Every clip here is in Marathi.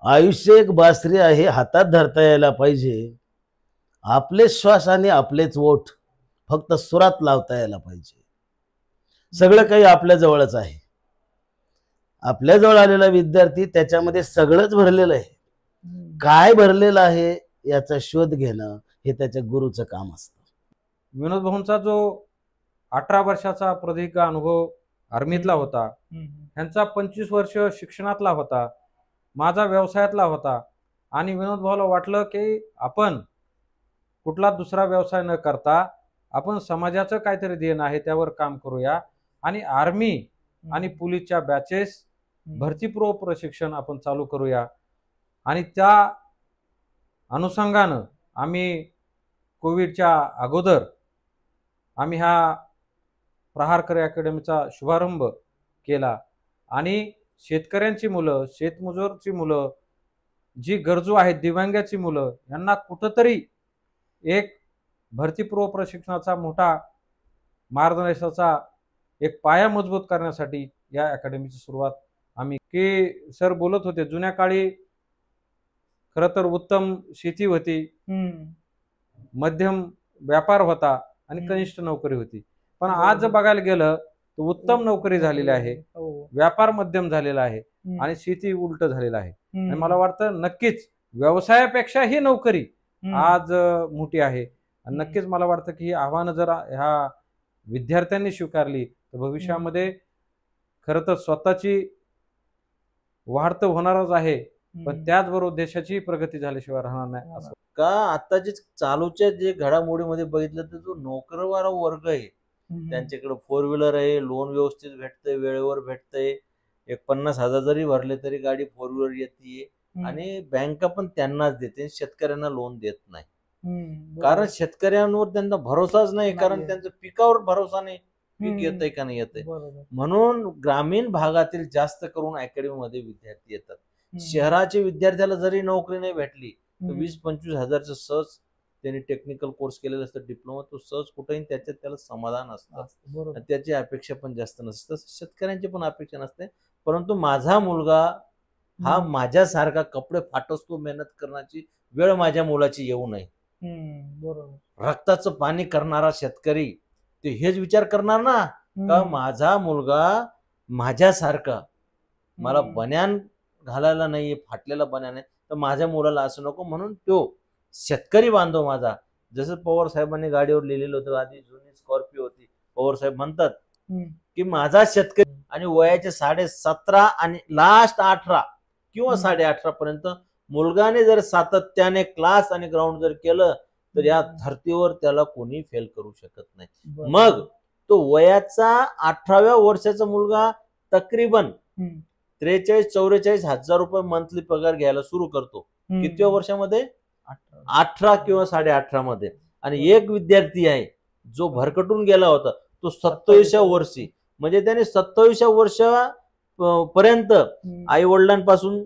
आयुष्य एक बासरी आहे, हातात धरता यायला पाहिजे. आपले श्वास आणि आपलेच ओठ फक्त सुरात लावता यायला पाहिजे. सगळं काही आपल्या जवळच आहे. आपल्या जवळ आलेला विद्यार्थी त्याच्यामध्ये सगळंच भरलेलं आहे. काय भरलेलं आहे याचा शोध घेणं हे त्याच्या गुरुचं काम असतं. विनोद भाऊंचा जो 18 वर्षाचा प्रदीर्घ अनुभव आर्मीतला होता, ह्यांचा 25 वर्ष शिक्षणातला होता, माझा व्यवसायातला होता. आणि विनोद भाऊला वाटलं की आपण कुठला दुसरा व्यवसाय न करता आपण समाजाचं काहीतरी देणं आहे त्यावर काम करूया आणि आर्मी आणि पोलीसच्या बॅचेस भरतीपूर्व प्रशिक्षण आपण चालू करूया. आणि त्या अनुषंगानं आम्ही कोविडच्या अगोदर आम्ही हा प्रहार करे अकॅडमीचा शुभारंभ केला. आणि शेतकऱ्यांची मुलं, शेतमजूरची मुलं, जी गरजू आहेत, दिव्यांगाची मुलं, यांना कुठंतरी एक भरतीपूर्व प्रशिक्षणाचा मोठा मार्गदर्शनाचा एक पाया मजबूत करण्यासाठी या अकॅडमीची सुरुवात आम्ही की सर बोलत होते, जुन्या काळी खरं तर उत्तम शेती होती, मध्यम व्यापार होता आणि कनिष्ठ नोकरी होती. पण आज जर बघायला गेलं तर उत्तम नोकरी झालेली आहे, व्यापार मध्यम झालेला आहे आणि शेती उलट झालेला आहे. आणि मला वाटतं नक्कीच व्यवसायापेक्षा ही नोकरी आज मोठी आहे. आणि नक्कीच मला वाटतं की ही आव्हानं जर ह्या विद्यार्थ्यांनी स्वीकारली तर भविष्यामध्ये खरं तर स्वतःची वाढ तर होणारच आहे, पण त्याचबरोबर देशाची प्रगती झाल्याशिवाय राहणार नाही. असं का आताची चालूच्या जे घडामोडीमध्ये बघितलं तर जो नोकरवाला वर्ग आहे त्यांच्याकडे 4 व्हीलर आहे, लोन व्यवस्थित भेटतंय, वेळेवर भेटतंय, एक 50,000 जरी भरले तरी गाडी 4 व्हीलर येते आणि बँका पण त्यांनाच देते, शेतकऱ्यांना लोन देत नाही. कारण शेतकऱ्यांवर त्यांना भरोसाच नाही, कारण त्यांच्या पिकावर भरोसा नाही, पीक येतंय का नाही येतंय. म्हणून ग्रामीण भागातील जास्त करून अकॅडमीमध्ये विद्यार्थी येतात. शहराच्या विद्यार्थ्याला जरी नोकरी नाही भेटली तर 20-25 हजारचं सहज त्यांनी टेक्निकल कोर्स केलेला असतं, डिप्लोमा, तो सहज कुठेही त्याच्यात त्याला समाधान असतं, त्याची अपेक्षा पण जास्त नसते. शेतकऱ्यांची पण अपेक्षा नसते. परंतु माझा मुलगा हा माझ्यासारखा कपडे फाटसतो मेहनत करण्याची वेळ माझ्या मुलाची येऊ नये. रक्ताचं पाणी करणारा शेतकरी ते हेच विचार करणार ना का माझा मुलगा माझ्यासारखा मला बन्यान घालायला नाहीये, फाटलेला बन्यान नाही, तर माझ्या मुलाला असं नको. म्हणून तो शेतकरी बांधव माझा, जसं पवार साहेबांनी गाडीवर लिहिलेलं होतं, आधी जुनी स्कॉर्पिओ होती, पवार साहेब म्हणतात की माझा शेतकरी. आणि वयाचे 17.5 आणि लास्ट 18 किंवा 18.5 पर्यंत मुलगाने जर सातत्याने क्लास आणि ग्राउंड जर केलं तर या धर्तीवर त्याला कोणी फेल करू शकत नाही. मग तो वयाचा 18व्या वर्षाचा मुलगा तकरीबन 43-44 हजार रुपये मंथली पगार घ्यायला सुरू करतो. कितव्या वर्षामध्ये? 18 किंवा 18.5 मध्ये. आणि एक विद्यार्थी आहे जो भरकटून गेला होता तो 27व्या वर्षी, म्हणजे त्याने 27व्या वर्षापर्यंत आई वडिलांपासून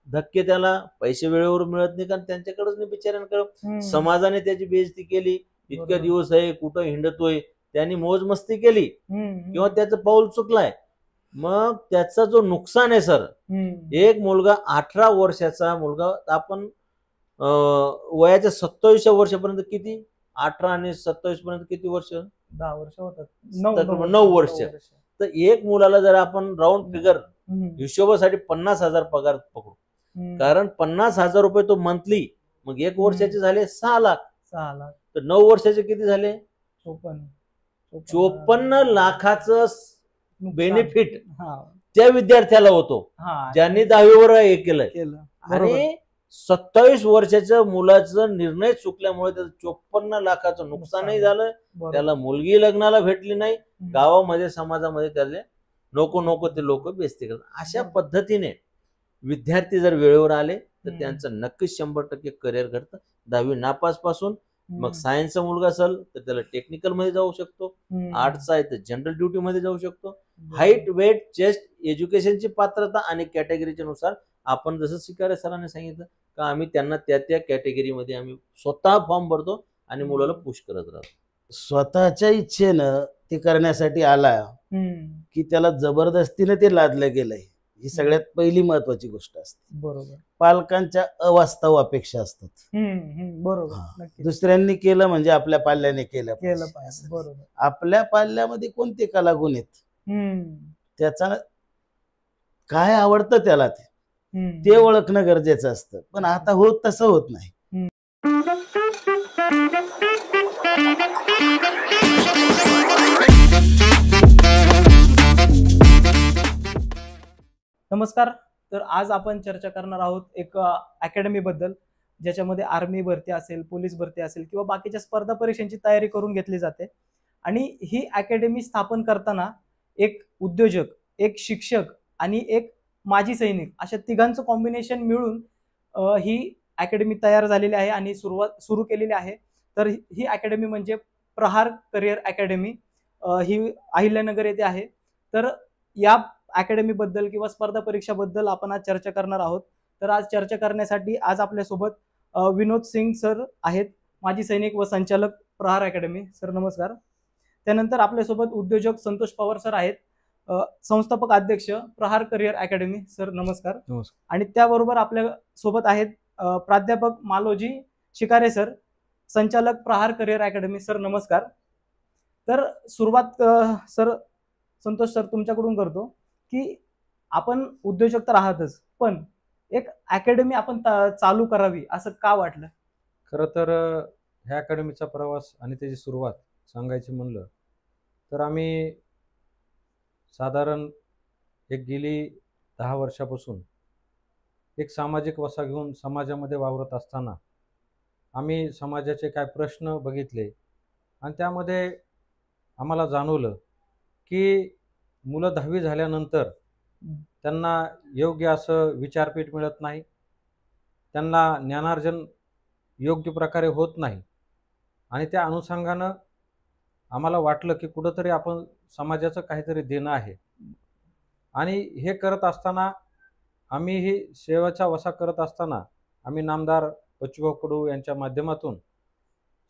धक्के, त्याला पैसे वेळेवर मिळत नाही कारण त्यांच्याकडेच नाही, बिचाऱ्यांकडे समाजाने त्याची बेइज्जती केली. इतक्या दिवस आहे कुठं हिंडतोय, त्यांनी मोजमस्ती केली किंवा त्याचं पाऊल चुकलाय, मग त्याचा जो नुकसान आहे सर, एक मुलगा 18 वर्षाचा मुलगा, आपण वयाच्या 27व्या वर्षापर्यंत किती, 18 आणि 27 पर्यंत किती वर्ष? 10 वर्ष होतात, 9 वर्ष. तर एक मुलाला जर आपण राऊंड फिगर हिशोबासाठी 50,000 पगार पकडू, कारण 50,000 रुपये तो मंथली, मग एक वर्षाचे झाले 6 लाख, तर 9 वर्षाचे किती झाले? 54 लाखाचं बेनिफिट त्या विद्यार्थ्याला होतो ज्यांनी 10वीवर हे केलं. आणि 27 वर्षाच्या मुलाचा निर्णय चुकल्यामुळे त्याचं 54 लाखाचं नुकसानही झालं, त्याला मुलगी लग्नाला भेटली नाही, गावामध्ये समाजामध्ये त्याला नको नको ते लोक बेइज्जती करतात. अशा पद्धतीने विद्यार्थी जर वेळेवर आले तर त्यांचं नक्कीच 100% करिअर घडतं. 10वी नापास पासून मग सायन्सचा मुलगा असेल तर त्याला टेक्निकल मध्ये जाऊ शकतो, आर्ट्सचा आहे तर जनरल ड्युटी मध्ये जाऊ शकतो. हाईट, वेट, चेस्ट, एज्युकेशनची पात्रता आणि कॅटेगरीच्या नुसार आपण जसं शिकारे सरांनी सांगितलं का आम्ही त्यांना त्या त्या कॅटेगरीमध्ये आम्ही स्वतः फॉर्म भरतो आणि मुलाला पुश करत राहतो. स्वतःच्या इच्छेनं ते करण्यासाठी आला की त्याला जबरदस्तीने ते लादलं गेलंय. ही सगळ्यात पहिली महत्वाची गोष्ट असते. बरोबर. पालकांच्या अवास्तव अपेक्षा असतात. बरोबर. हा. नक्कीच दुसऱ्यांनी केलं म्हणजे आपल्या पाल्याने केलं केलं पाहिजे. पाहिजे. असं. बरोबर. आपल्या पाल्यामध्ये कोणते कलागुण आहेत, त्याचा काय आवडतं त्याला ते ओळखणं गरजेचं असतं. पण आता तसं होत नाही. नमस्कार. तर आज आपण चर्चा करणार आहोत एक अकॅडमी बद्दल, ज्याच्यामध्ये आर्मी भरती असेल, पोलीस भरती असेल किंवा बाकीच्या स्पर्धा परीक्षांची तयारी करून घेतली जाते. आणि ही अकॅडमी स्थापन करताना एक उद्योजक, एक शिक्षक आणि एक माजी सैनिक अशा तिघांचं कॉम्बिनेशन मिळून ही अकॅडमी तयार झालेली आहे आणि सुरू केलेली आहे. तर ही अकॅडमी म्हणजे प्रहार करिअर अकॅडमी. ही अहिल्यानगर येथे आहे. तर या अकॅडमी बद्दल किंवा स्पर्धा परीक्षाबद्दल आपण आज चर्चा करणार आहोत. तर आज चर्चा करण्यासाठी आज आपल्यासोबत विनोद सिंग सर आहेत, माजी सैनिक व संचालक प्रहार अकॅडमी. सर नमस्कार. त्यानंतर आपल्यासोबत उद्योजक संतोष पवार सर आहेत, संस्थापक अध्यक्ष प्रहार करिअर अकॅडमी. सर नमस्कार. नमस्कार. आणि त्याबरोबर आपल्या सोबत आहेत प्राध्यापक मालोजी शिकारे सर, संचालक प्रहार करिअर अकॅडमी. सर नमस्कार. तर सुरुवात सर संतोष सर तुमच्याकडून करतो की आपण उद्योजक तर आहातच, पण एक अकॅडमी आपण चालू करावी असं का वाटलं? खरं तर ह्या अकॅडमीचा प्रवास आणि त्याची सुरुवात सांगायची म्हणलं तर आम्ही साधारण गेली 10 वर्षापासून एक सामाजिक वसा घेऊन समाजामध्ये वावरत असताना आम्ही समाजाचे काय प्रश्न बघितले आणि त्यामध्ये आम्हाला जाणवलं की मुलं 10वी झाल्यानंतर त्यांना योग्य असं विचारपीठ मिळत नाही, त्यांना ज्ञानार्जन योग्य प्रकारे होत नाही. आणि त्या अनुषंगानं आम्हाला वाटलं की कुठंतरी आपण समाजाचं काहीतरी देणं आहे. आणि हे करत असताना आम्ही ही सेवेचा वसा करत असताना आम्ही नामदार बच्चूभाऊ कडू यांच्या माध्यमातून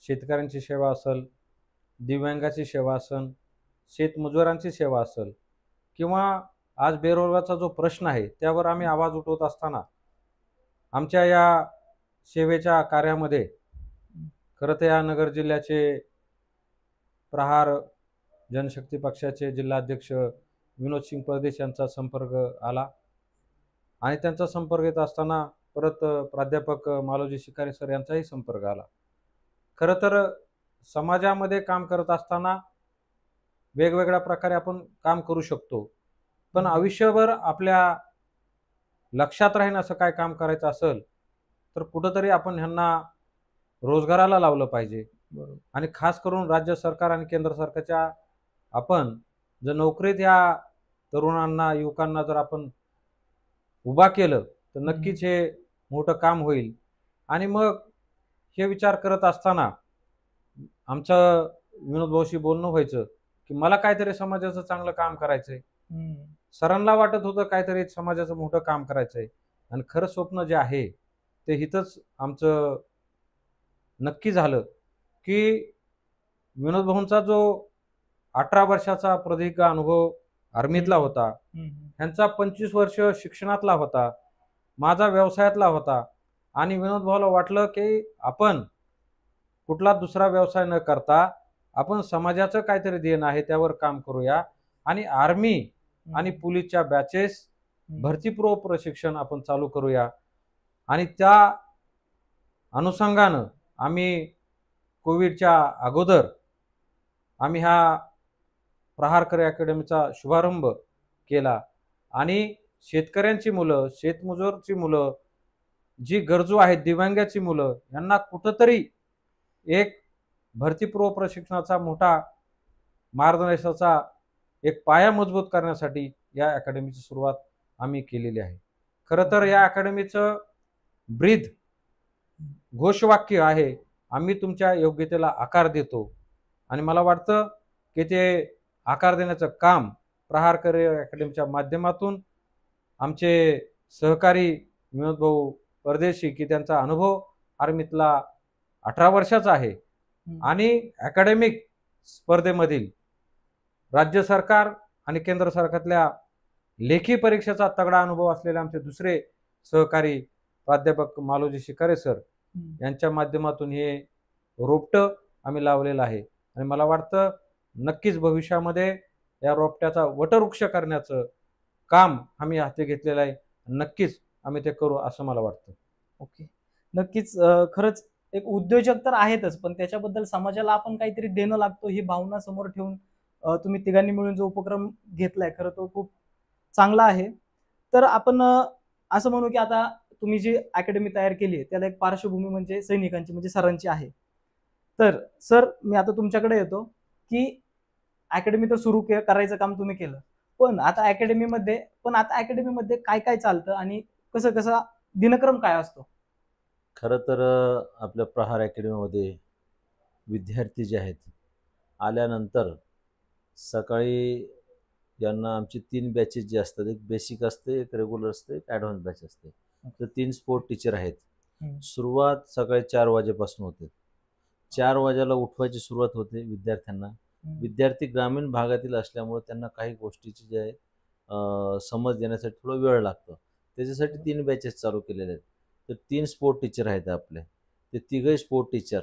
शेतकऱ्यांची सेवा असेल, दिव्यांगाची सेवा असेल, शेतमजुरांची सेवा असेल किंवा आज बेरोजगारीचा जो प्रश्न आहे त्यावर आम्ही आवाज उठवत असताना आमच्या या सेवेच्या कार्यामध्ये खरं तर या नगर जिल्ह्याचे प्रहार जनशक्ती पक्षाचे जिल्हाध्यक्ष विनोद सिंग परदेश यांचा संपर्क आला. आणि त्यांचा संपर्क येत असताना परत प्राध्यापक मालोजी शिकारे सर यांचाही संपर्क आला. खरं तर समाजामध्ये काम करत असताना वेगवेगळ्या प्रकारे आपण काम करू शकतो, पण आयुष्यभर आपल्या लक्षात राहीन असं काय काम करायचं असेल तर कुठंतरी आपण ह्यांना रोजगाराला लावलं पाहिजे. आणि खास करून राज्य सरकार आणि केंद्र सरकारच्या आपण जर नोकरीत या तरुणांना, युवकांना जर आपण उभा केलं तर नक्कीच हे मोठं काम होईल. आणि मग हे विचार करत असताना आमचं विनोद भाऊशी बोलणं व्हायचं की मला काहीतरी समाजाचं चांगलं काम करायचंय. सरांना वाटत होतं काहीतरी समाजाचं मोठं काम करायचंय. आणि खरं स्वप्न जे आहे ते हिथंच आमचं नक्की झालं की विनोद भाऊंचा जो 18 वर्षाचा प्रदीर्घ अनुभव आर्मीतला होता, ह्यांचा 25 वर्ष शिक्षणातला होता, माझा व्यवसायातला होता. आणि विनोद भाऊला वाटलं की आपण कुठला दुसरा व्यवसाय न करता आपण समाजाचं काहीतरी देणं आहे त्यावर काम करूया. आणि आर्मी आणि पोलीसच्या बॅचेस भरतीपूर्व प्रशिक्षण आपण चालू करूया. आणि त्या अनुषंगानं आम्ही कोविडच्या अगोदर आम्ही हा प्रहार करिअर अकॅडमीचा शुभारंभ केला. आणि शेतकऱ्यांची मुलं, शेतमजूरची मुलं, जी गरजू आहेत, दिव्यांगाची मुलं, यांना कुठंतरी एक भरतीपूर्व प्रशिक्षणाचा मोठा मार्गदर्शनाचा एक पाया मजबूत करण्यासाठी या अकॅडमीची सुरुवात आम्ही केलेली आहे. खरं तर या अकॅडमीचं ब्रीद घोषवाक्य आहे, आम्ही तुमच्या योग्यतेला आकार देतो. आणि मला वाटतं की ते आकार देण्याचं काम प्रहार करिअर अकॅडमीच्या माध्यमातून आमचे सहकारी विनोद भाऊ परदेशी की त्यांचा अनुभव आर्मीतला 18 वर्षाचा आहे आणि अकॅडमिक स्पर्धेमधील राज्य सरकार आणि केंद्र सरकारच्या लेखी परीक्षेचा तगडा अनुभव असलेले आमचे दुसरे सहकारी प्राध्यापक मालोजी शिकारे सर यांच्या माध्यमातून हे रोपटं आम्ही लावलेलं आहे. आणि मला वाटतं नक्कीच भविष्यामध्ये या रोपट्याचा वटवृक्ष करण्याचं काम आम्ही हाती घेतलेलं आहे. नक्कीच आम्ही ते करू असं मला वाटतं. ओके. नक्कीच खरंच एक उद्योजक तर आहेतच, पण त्याच्याबद्दल समाजाला आपण काहीतरी देणं लागतो ही भावना समोर ठेवून तुम्ही तिघांनी मिळून जो उपक्रम घेतलाय खरं तो खूप चांगला आहे. तर आपण असं म्हणू की आता तुम्ही जी अकॅडमी तयार केली आहे त्याला एक पार्श्वभूमी म्हणजे सैनिकांची म्हणजे सरांची आहे. तर सर मी आता तुमच्याकडे येतो की अकॅडमी तर सुरू करायचं काम तुम्ही केलं, पण आता अकॅडमीमध्ये काय काय चालतं आणि कसं कसं दिनक्रम काय असतो? खरं तर आपल्या प्रहार अकॅडमीमध्ये विद्यार्थी जे आहेत आल्यानंतर सकाळी यांना आमची 3 बॅचेस जे असतात, एक बेसिक असते, एक रेग्युलर असते, एक ॲडव्हान्स बॅच असते. तर 3 स्पोर्ट टीचर आहेत. सुरुवात सकाळी 4 वाजेपासून होते. 4 वाजेला उठवायची सुरुवात होते विद्यार्थ्यांना. विद्यार्थी ग्रामीण भागातील असल्यामुळे त्यांना काही गोष्टीची जे आहे समज देण्यासाठी थोडा वेळ लागतो. त्याच्यासाठी 3 बॅचेस चालू केलेले आहेत. तर 3 स्पोर्ट टीचर आहेत आपले. ते तिघही स्पोर्ट टीचर.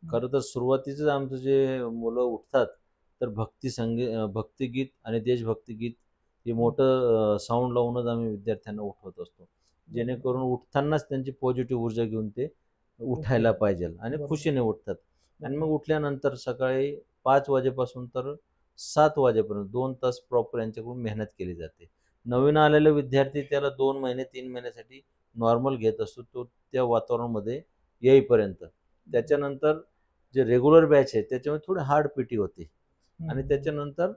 खरं तर सुरुवातीचंच आमचं जे मुलं उठतात तर भक्तिगीत आणि देशभक्तिगीत हे मोठं साऊंड लावूनच आम्ही विद्यार्थ्यांना उठवत असतो, जेणेकरून उठतानाच त्यांची पॉझिटिव्ह ऊर्जा घेऊन ते उठायला पाहिजे आणि खुशीने उठतात. आणि मग उठल्यानंतर सकाळी 5 वाजेपासून तर 7 वाजेपर्यंत 2 तास प्रॉपर यांच्याकडून मेहनत केली जाते. नवीन आलेले विद्यार्थी त्याला 2 महिने 3 महिन्यासाठी नॉर्मल घेत असतो, तो त्या वातावरणामध्ये येईपर्यंत. त्याच्यानंतर जे रेग्युलर बॅच आहे त्याच्यामध्ये थोडी हार्ड पीटी होते आणि त्याच्यानंतर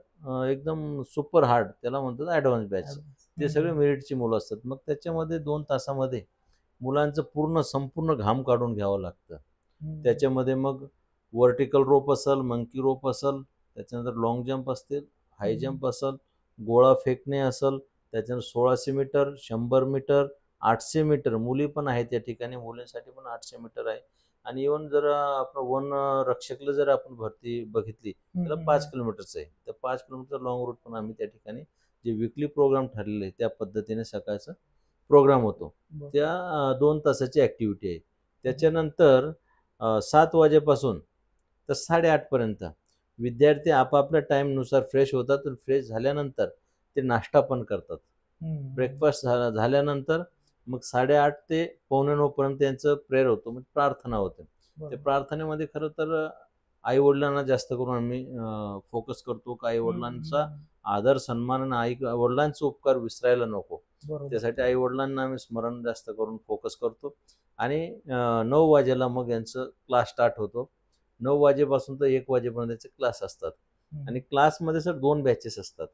एकदम सुपर हार्ड त्याला म्हणतात ॲडव्हान्स बॅच. ते सगळे मेरिटची मुलं असतात. मग त्याच्यामध्ये 2 तासामध्ये मुलांचं संपूर्ण घाम काढून घ्यावं लागतं. त्याच्यामध्ये मग व्हर्टिकल रोप असेल, मंकी रोप असेल, त्याच्यानंतर लॉंग जंप असतील, हाय जंप असेल, गोळा फेकणे असेल, त्याच्यानंतर 1600 मीटर, 100 मीटर, 800 मीटर. मुली पण आहेत या ठिकाणी, मुलींसाठी पण 800 मीटर आहे. आणि इव्हन जर आपण वन रक्षकला जर आपण भरती बघितली तर 5 किलोमीटरचं आहे. तर 5 किलोमीटर लॉंग रूट पण आम्ही त्या ठिकाणी जे विकली प्रोग्राम ठरलेले आहे त्या पद्धतीने सकाळचा प्रोग्राम होतो. त्या 2 तासाची ॲक्टिव्हिटी आहे. त्याच्यानंतर 7 वाजेपासून तर 8:30 पर्यंत विद्यार्थी आपापल्या टाईमनुसार फ्रेश होतात. फ्रेश झाल्यानंतर ते नाश्ता पण करतात. ब्रेकफास्ट झाल्यानंतर मग 8:30 ते 8:45 पर्यंत त्यांचं प्रेयर होतं, म्हणजे प्रार्थना होते. त्या प्रार्थनेमध्ये खरं तर आई वडिलांना जास्त करून आम्ही फोकस करतो की आई वडिलांचा आदर सन्मान आणि आई वडिलांचे उपकार विसरायला नको. त्यासाठी आई वडिलांना आम्ही स्मरण जास्त करून फोकस करतो. आणि 9 वाजेला मग यांचं क्लास स्टार्ट होतो. 9 वाजेपासून तर 1 वाजेपर्यंत त्याचे क्लास असतात. आणि क्लासमध्ये सर 2 बॅचेस असतात.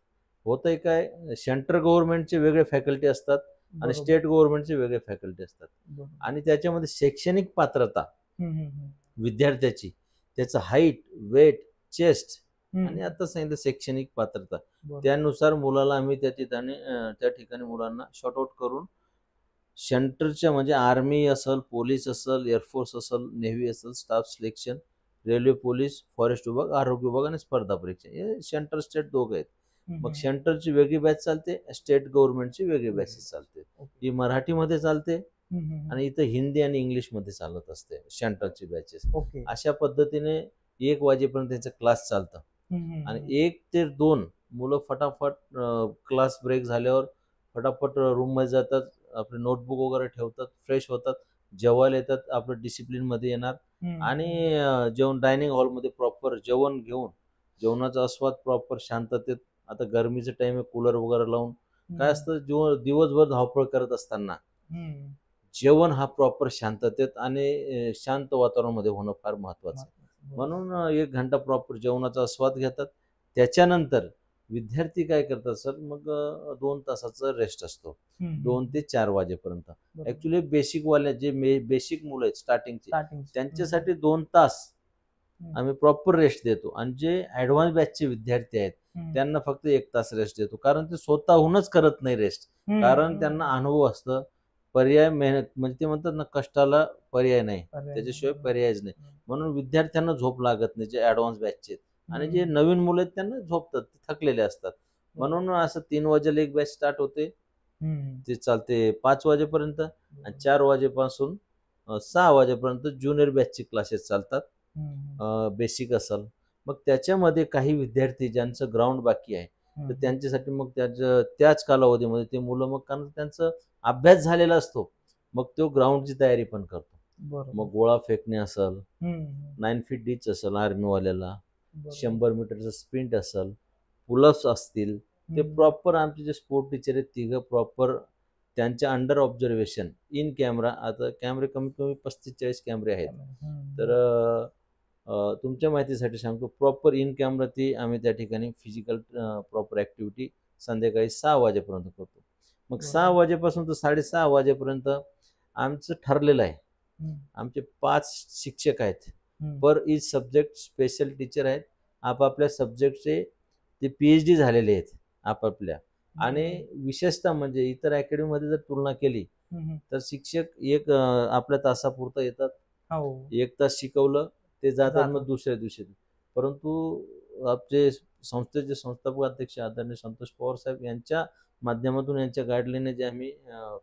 होतंय काय, सेंट्रल गव्हर्नमेंटचे वेगळे फॅकल्टी असतात आणि स्टेट गव्हर्नमेंटचे वेगळे फॅकल्टी असतात. आणि त्याच्यामध्ये शैक्षणिक पात्रता विद्यार्थ्याची, त्याचं हाईट, वेट, चेस्ट आणि आता सांगितलं शैक्षणिक पात्रता, त्यानुसार मुलाला आम्ही त्या ठिकाणी मुलांना शॉर्ट आउट करून सेंटरच्या म्हणजे आर्मी असेल, पोलीस असेल, एअरफोर्स असेल, नेव्ही असेल, staff selection, railway police, forest विभाग, आरोग्य विभाग आणि स्पर्धा परीक्षा, हे सेंटर स्टेट दोघं आहेत. मग सेंटरची वेगळी बॅच चालते, स्टेट गव्हर्नमेंटची वेगळी बॅचेस चालते. ही मराठीमध्ये चालते आणि इथं हिंदी आणि इंग्लिशमध्ये चालत असते सेंटरची बॅचेस. अशा पद्धतीने 1 वाजेपर्यंत त्यांचा क्लास चालतं. आणि 1 ते 2 मुलं फटाफट क्लास ब्रेक झाल्यावर फटाफट रूममध्ये जातात, आपले नोटबुक वगैरे ठेवतात, फ्रेश होतात, जेवायला येतात, आपलं डिसिप्लिनमध्ये येणार आणि जेवण डायनिंग हॉलमध्ये प्रॉपर जेवण घेऊन जेवणाचा आस्वाद प्रॉपर शांततेत. आता गरमीचं टाइम आहे, कूलर वगैरे लावून काय असतं, दिवसभर धावपळ करत असताना जेवण हा प्रॉपर शांततेत आणि शांत वातावरणामध्ये होणं फार महत्वाचं आहे. म्हणून 1 घंटा प्रॉपर जेवणाचा आस्वाद घेतात. त्याच्यानंतर विद्यार्थी काय करतात सर, मग 2 तासाचा रेस्ट असतो 2 ते 4 वाजेपर्यंत. ऍक्च्युली बेसिकवाले जे बेसिक मुलं आहेत स्टार्टिंगचे त्यांच्यासाठी 2 तास आम्ही प्रॉपर रेस्ट देतो. आणि जे ऍडव्हान्स बॅचचे विद्यार्थी आहेत त्यांना फक्त 1 तास रेस्ट देतो, कारण ते स्वतःहूनच करत नाही रेस्ट, कारण त्यांना अनुभव असतं. पर्याय मेहनत म्हणजे ते म्हणतात ना, कष्टाला पर्याय नाही, त्याच्याशिवाय पर्यायच नाही. म्हणून विद्यार्थ्यांना झोप लागत नाही जे ऍडव्हान्स बॅचचे आहेत. आणि जे नवीन मुलं आहेत त्यांना झोपतात, ते थकलेले असतात. म्हणून असं 3 वाजेला एक बॅच स्टार्ट होते, ते चालते 5 वाजेपर्यंत, आणि 4 वाजेपासून 6 वाजेपर्यंत ज्युनियर बॅचचे क्लासेस चालतात. बेसिक असेल, मग त्याच्यामध्ये काही विद्यार्थी ज्यांचं ग्राउंड बाकी आहे, तर त्यांच्यासाठी मग त्याच कालावधीमध्ये ते मुलं, मग कारण त्यांचा अभ्यास झालेला असतो, मग तो ग्राउंडची तयारी पण करतो. बरोबर. मग गोळा फेकणे असेल, हम्म. 9 फीट डिच असेल आर्मीवाल्याला, बरोबर. 100 मीटरचं स्प्रिंट असेल, पुलअप्स असतील, ते प्रॉपर आमचे जे स्पोर्ट टीचर आहेत तिघं प्रॉपर त्यांच्या अंडर ऑब्झर्वेशन इन कॅमेरा. आता कॅमेरे कमीत कमी 35-40 कॅमेरे आहेत. तर तुमच्या माहितीसाठी सांगतो, प्रॉपर इन कॅमेरा ती आम्ही त्या ठिकाणी फिजिकल प्रॉपर ॲक्टिव्हिटी संध्याकाळी 6 वाजेपर्यंत करतो. मग 6 वाजेपासून तर 6:30 वाजेपर्यंत आमचं ठरलेलं आहे. आमचे 5 शिक्षक आहेत, पर इच सब्जेक्ट स्पेशल टीचर आहेत. आपापल्या सब्जेक्टचे ते PhD झालेले आहेत आपापल्या. आणि विशेषतः म्हणजे इतर अकॅडमीमध्ये जर तुलना केली तर शिक्षक एक आपल्या तासापुरतं येतात, 1 तास शिकवलं ते जातात, मग दुसऱ्या दिवशी. परंतु आपले संस्थेचे संस्थापक अध्यक्ष आदरणीय संतोष पवार साहेब यांच्या माध्यमातून, यांच्या गाईडलाईनने जे आम्ही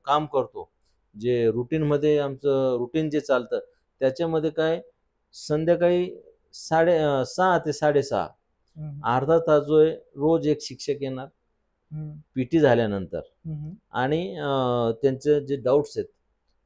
काम करतो, जे रुटीनमध्ये आमचं रुटीन जे चालतं, त्याच्यामध्ये काय संध्याकाळी 6:30 ते 6:30 अर्धा तास जो आहे रोज एक शिक्षक येणार PT झाल्यानंतर, आणि त्यांचे जे डाऊट्स आहेत,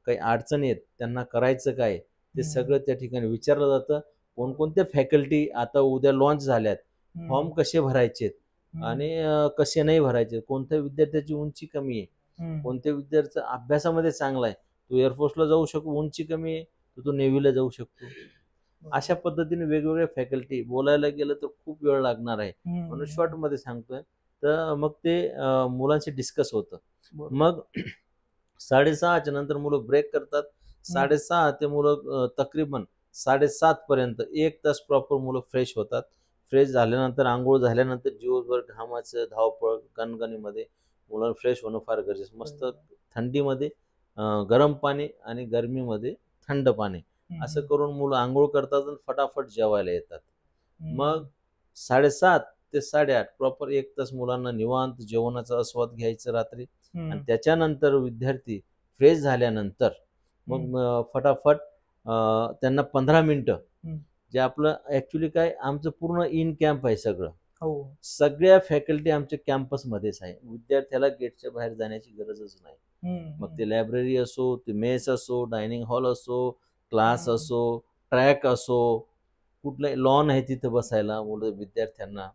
काही अडचणी आहेत, त्यांना करायचं काय ते सगळं त्या ठिकाणी विचारलं जातं. कोणकोणत्या फॅकल्टी आता उद्या लॉन्च झाल्यात, फॉर्म कसे भरायचे आणि कसे नाही भरायचे, कोणत्या विद्यार्थ्याची उंची कमी आहे, कोणत्या विद्यार्थ्याचा अभ्यासामध्ये चांगला आहे, तो एअरफोर्सला जाऊ शकतो, उंची कमी आहे तर तो नेव्हीला जाऊ शकतो. अशा पद्धतीने वेगवेगळ्या फॅकल्टी, बोलायला गेलं तर खूप वेळ लागणार आहे, म्हणून शॉर्टमध्ये सांगतोय. तर मग ते मुलांशी डिस्कस होतं. मग 6:30च्या नंतर मुलं ब्रेक करतात. 6:30 ते मुलं तकरीबन 7:30 पर्यंत 1 तास प्रॉपर मुलं फ्रेश होतात. फ्रेश झाल्यानंतर, आंघोळ झाल्यानंतर, दिवसभर घामाचं धावपळ गणगणीमध्ये मुलं फ्रेश होणं फार गरजेचं. मस्त थंडीमध्ये गरम पाणी आणि गरमीमध्ये थंड पाणी असं करून मुलं आंघोळ करतात आणि फटाफट जेवायला येतात. मग 7:30 ते 8:30 प्रॉपर 1 तास मुलांना निवांत जेवणाचा आस्वाद घ्यायचा रात्री. आणि त्याच्यानंतर विद्यार्थी फ्रेश झाल्यानंतर मग फटाफट त्यांना 15 मिनिटं, जे आपलं ॲक्च्युली काय आमचं पूर्ण इन कॅम्प आहे सगळं. सगळ्या फॅकल्टी आमच्या कॅम्पसमध्येच आहे. विद्यार्थ्याला गेटच्या बाहेर जाण्याची गरजच नाही. मग ते लायब्ररी असो, ते मेस असो, डायनिंग हॉल असो, क्लास असो, ट्रॅक असो, कुठलं लॉन आहे तिथं बसायला मुलं विद्यार्थ्यांना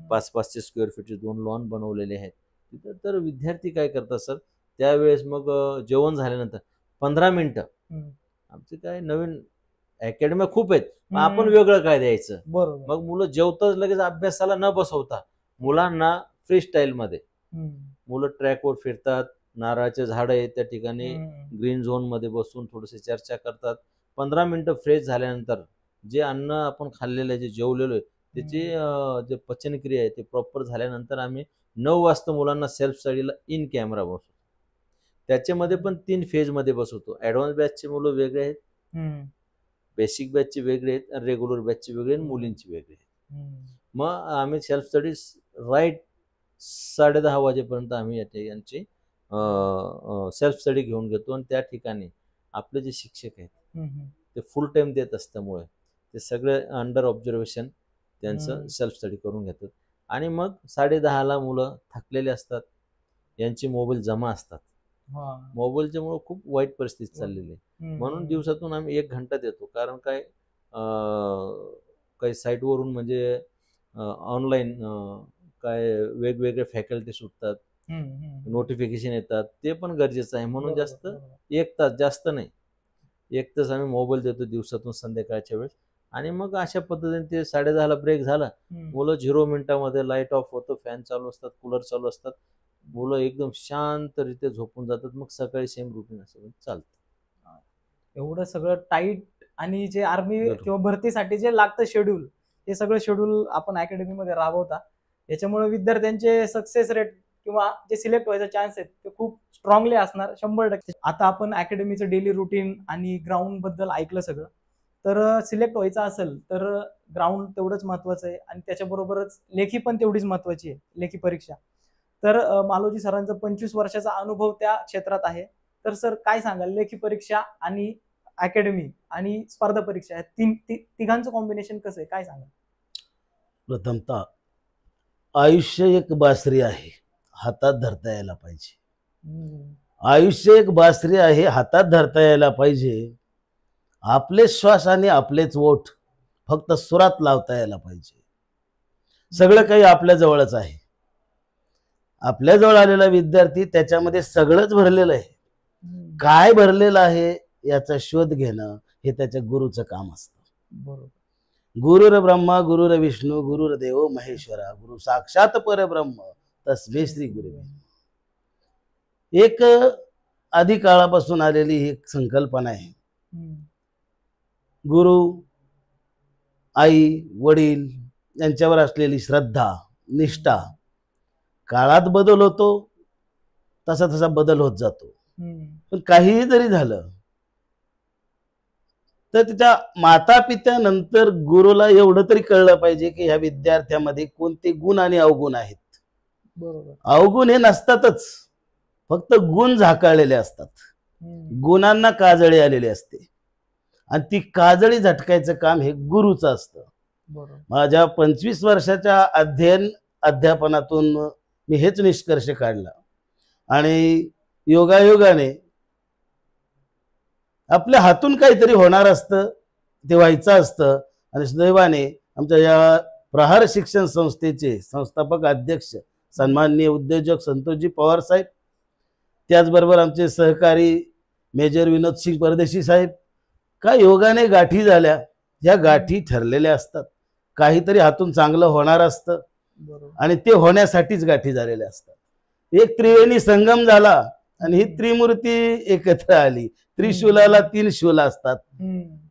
500 स्क्वेअर फीटचे 2 लॉन बनवलेले आहेत तिथं. तर विद्यार्थी काय करतात सर, त्यावेळेस मग जेवण झाल्यानंतर 15 मिनिटं, आमचे काय नवीन अकॅडम्या खूप आहेत, आपण वेगळं काय द्यायचं. मग मुलं जेवताच लगेच अभ्यासाला न बसवता मुलांना फ्री स्टाईलमध्ये मुलं ट्रॅकवर फिरतात, नारळाचे झाडं आहेत त्या ठिकाणी ग्रीन झोन मध्ये बसून थोडीशी चर्चा करतात. 15 मिनिटं फ्रेश झाल्यानंतर जे अन्न आपण खाल्लेलं आहे, जे जेवलेलो आहे, त्याची जे पचनक्रिया आहे ते प्रॉपर झाल्यानंतर आम्ही 9 वाजता मुलांना सेल्फ स्टडीला इन कॅमेरा बसवतो. त्याच्यामध्ये पण 3 फेजमध्ये बसवतो. ॲडव्हान्स बॅचचे मुलं वेगळे आहेत, बेसिक बॅचचे वेगळे आहेत, आणि रेग्युलर बॅचचे वेगळे आणि मुलींची वेगळे आहेत. मग आम्ही सेल्फ स्टडी राईट 10:30 वाजेपर्यंत आम्ही यांची सेल्फ स्टडी घेऊन घेतो. आणि त्या ठिकाणी आपले जे शिक्षक आहेत ते फुल टाइम देत असल्यामुळे ते सगळे अंडर ऑब्झर्वेशन त्यांचं सेल्फ स्टडी करून घेतात. आणि मग 10:30ला मुलं थकलेले असतात, यांचे मोबाईल जमा असतात. मोबाईलच्यामुळे खूप वाईट परिस्थिती चाललेली आहे. म्हणून दिवसातून आम्ही 1 घंटा देतो. कारण काय काही साईटवरून म्हणजे ऑनलाईन काय वेगवेगळे फॅकल्टी सुटतात, नोटिफिकेशन येतात, ते पण गरजेचं आहे. म्हणून जास्त 1 तास, जास्त नाही, 1 तास आम्ही मोबाईल देतो दिवसातून संध्याकाळच्या वेळेस. आणि मग अशा पद्धतीने ते 10:30ला ब्रेक झाला, मुलं 0 मिनिटामध्ये लाईट ऑफ होतं, फॅन चालू असतात, कूलर चालू असतात, मुलं एकदम शांतरित्या झोपून जातात. मग सकाळी सेम रुटीन असं चालतं. एवढं सगळं टाईट, आणि जे आर्मी किंवा भरतीसाठी जे लागतं शेड्यूल, हे सगळं शेड्यूल आपण अकॅडमीमध्ये राबवता. याच्यामुळे विद्यार्थ्यांचे सक्सेस रेट किंवा जे सिलेक्ट व्हायचा चान्स आहेत ते खूप स्ट्रॉंगली असणार 100%. आता आपण अकॅडमीचं डेली रुटीन आणि ग्राउंड बद्दल ऐकलं सगळं. तर सिलेक्ट व्हायचं असेल तर ग्राउंड तेवढंच महत्वाचं आहे, आणि त्याच्याबरोबरच लेखी पण तेवढीच महत्वाची आहे, लेखी परीक्षा. तर मालोजी सरांचा 25 वर्षाचा अनुभव त्या क्षेत्रात आहे. तर सर काय सांगाल, लेखी परीक्षा आणि अकॅडमी आणि स्पर्धा परीक्षा या तिघांचं कॉम्बिनेशन कसं आहे, काय सांगाल? प्रथमतः आयुष्य एक बासरी आहे, हातात धरता यायला पाहिजे. आयुष्य एक बासरी आहे, हातात धरता यायला पाहिजे. आपले श्वास आणि आपलेच ओठ फक्त सुरात लावता यायला पाहिजे. सगळं काही आपल्या जवळच आहे. आपल्या जवळ आलेला विद्यार्थी त्याच्यामध्ये सगळंच भरलेलं आहे. काय भरलेलं आहे याचा शोध घेणं हे त्याच्या गुरुचं काम असतं. बरोबर. गुरुर ब्रह्मा गुरुर विष्णू गुरुर देव महेश्वरा गुरु साक्षात परब्रह्म तस्मै श्री गुरुवे. एक आधी काळापासून आलेली ही एक संकल्पना आहे. गुरु, आई, वडील यांच्यावर असलेली श्रद्धा, निष्ठा काळात बदल होतो, तसा तसा बदल होत जातो. पण काहीही जरी झालं तर त्याच्या माता पित्यानंतर गुरुला एवढं तरी कळलं पाहिजे की ह्या विद्यार्थ्यामध्ये कोणते गुण आणि अवगुण आहेत. बरोबर. अवगुण हे नसतातच, फक्त गुण झाकाळलेले असतात. गुणांना काजळी आलेली असते आणि ती काजळी झटकायचं काम हे गुरुचं असतं. बरोबर. माझ्या 25 वर्षाच्या अध्यापनातून मी हेच निष्कर्ष काढला आणि योगायोगाने आपल्या हातून काहीतरी होणार असतं, ते व्हायचं असतं. आणि सुदैवाने आमच्या या प्रहार शिक्षण संस्थेचे संस्थापक अध्यक्ष सन्माननीय उद्योजक संतोषजी पवार साहेब, त्याचबरोबर आमचे सहकारी मेजर विनोद सिंग परदेशी साहेब, काय योगाने गाठी झाल्या. ह्या गाठी ठरलेल्या असतात, काहीतरी हातून चांगलं होणार असतं आणि ते होण्यासाठीच गाठी झालेल्या असतात. एक त्रिवेणी संगम झाला आणि ही त्रिमूर्ती एकत्र आली. त्रिशूलाला 3 शूल असतात.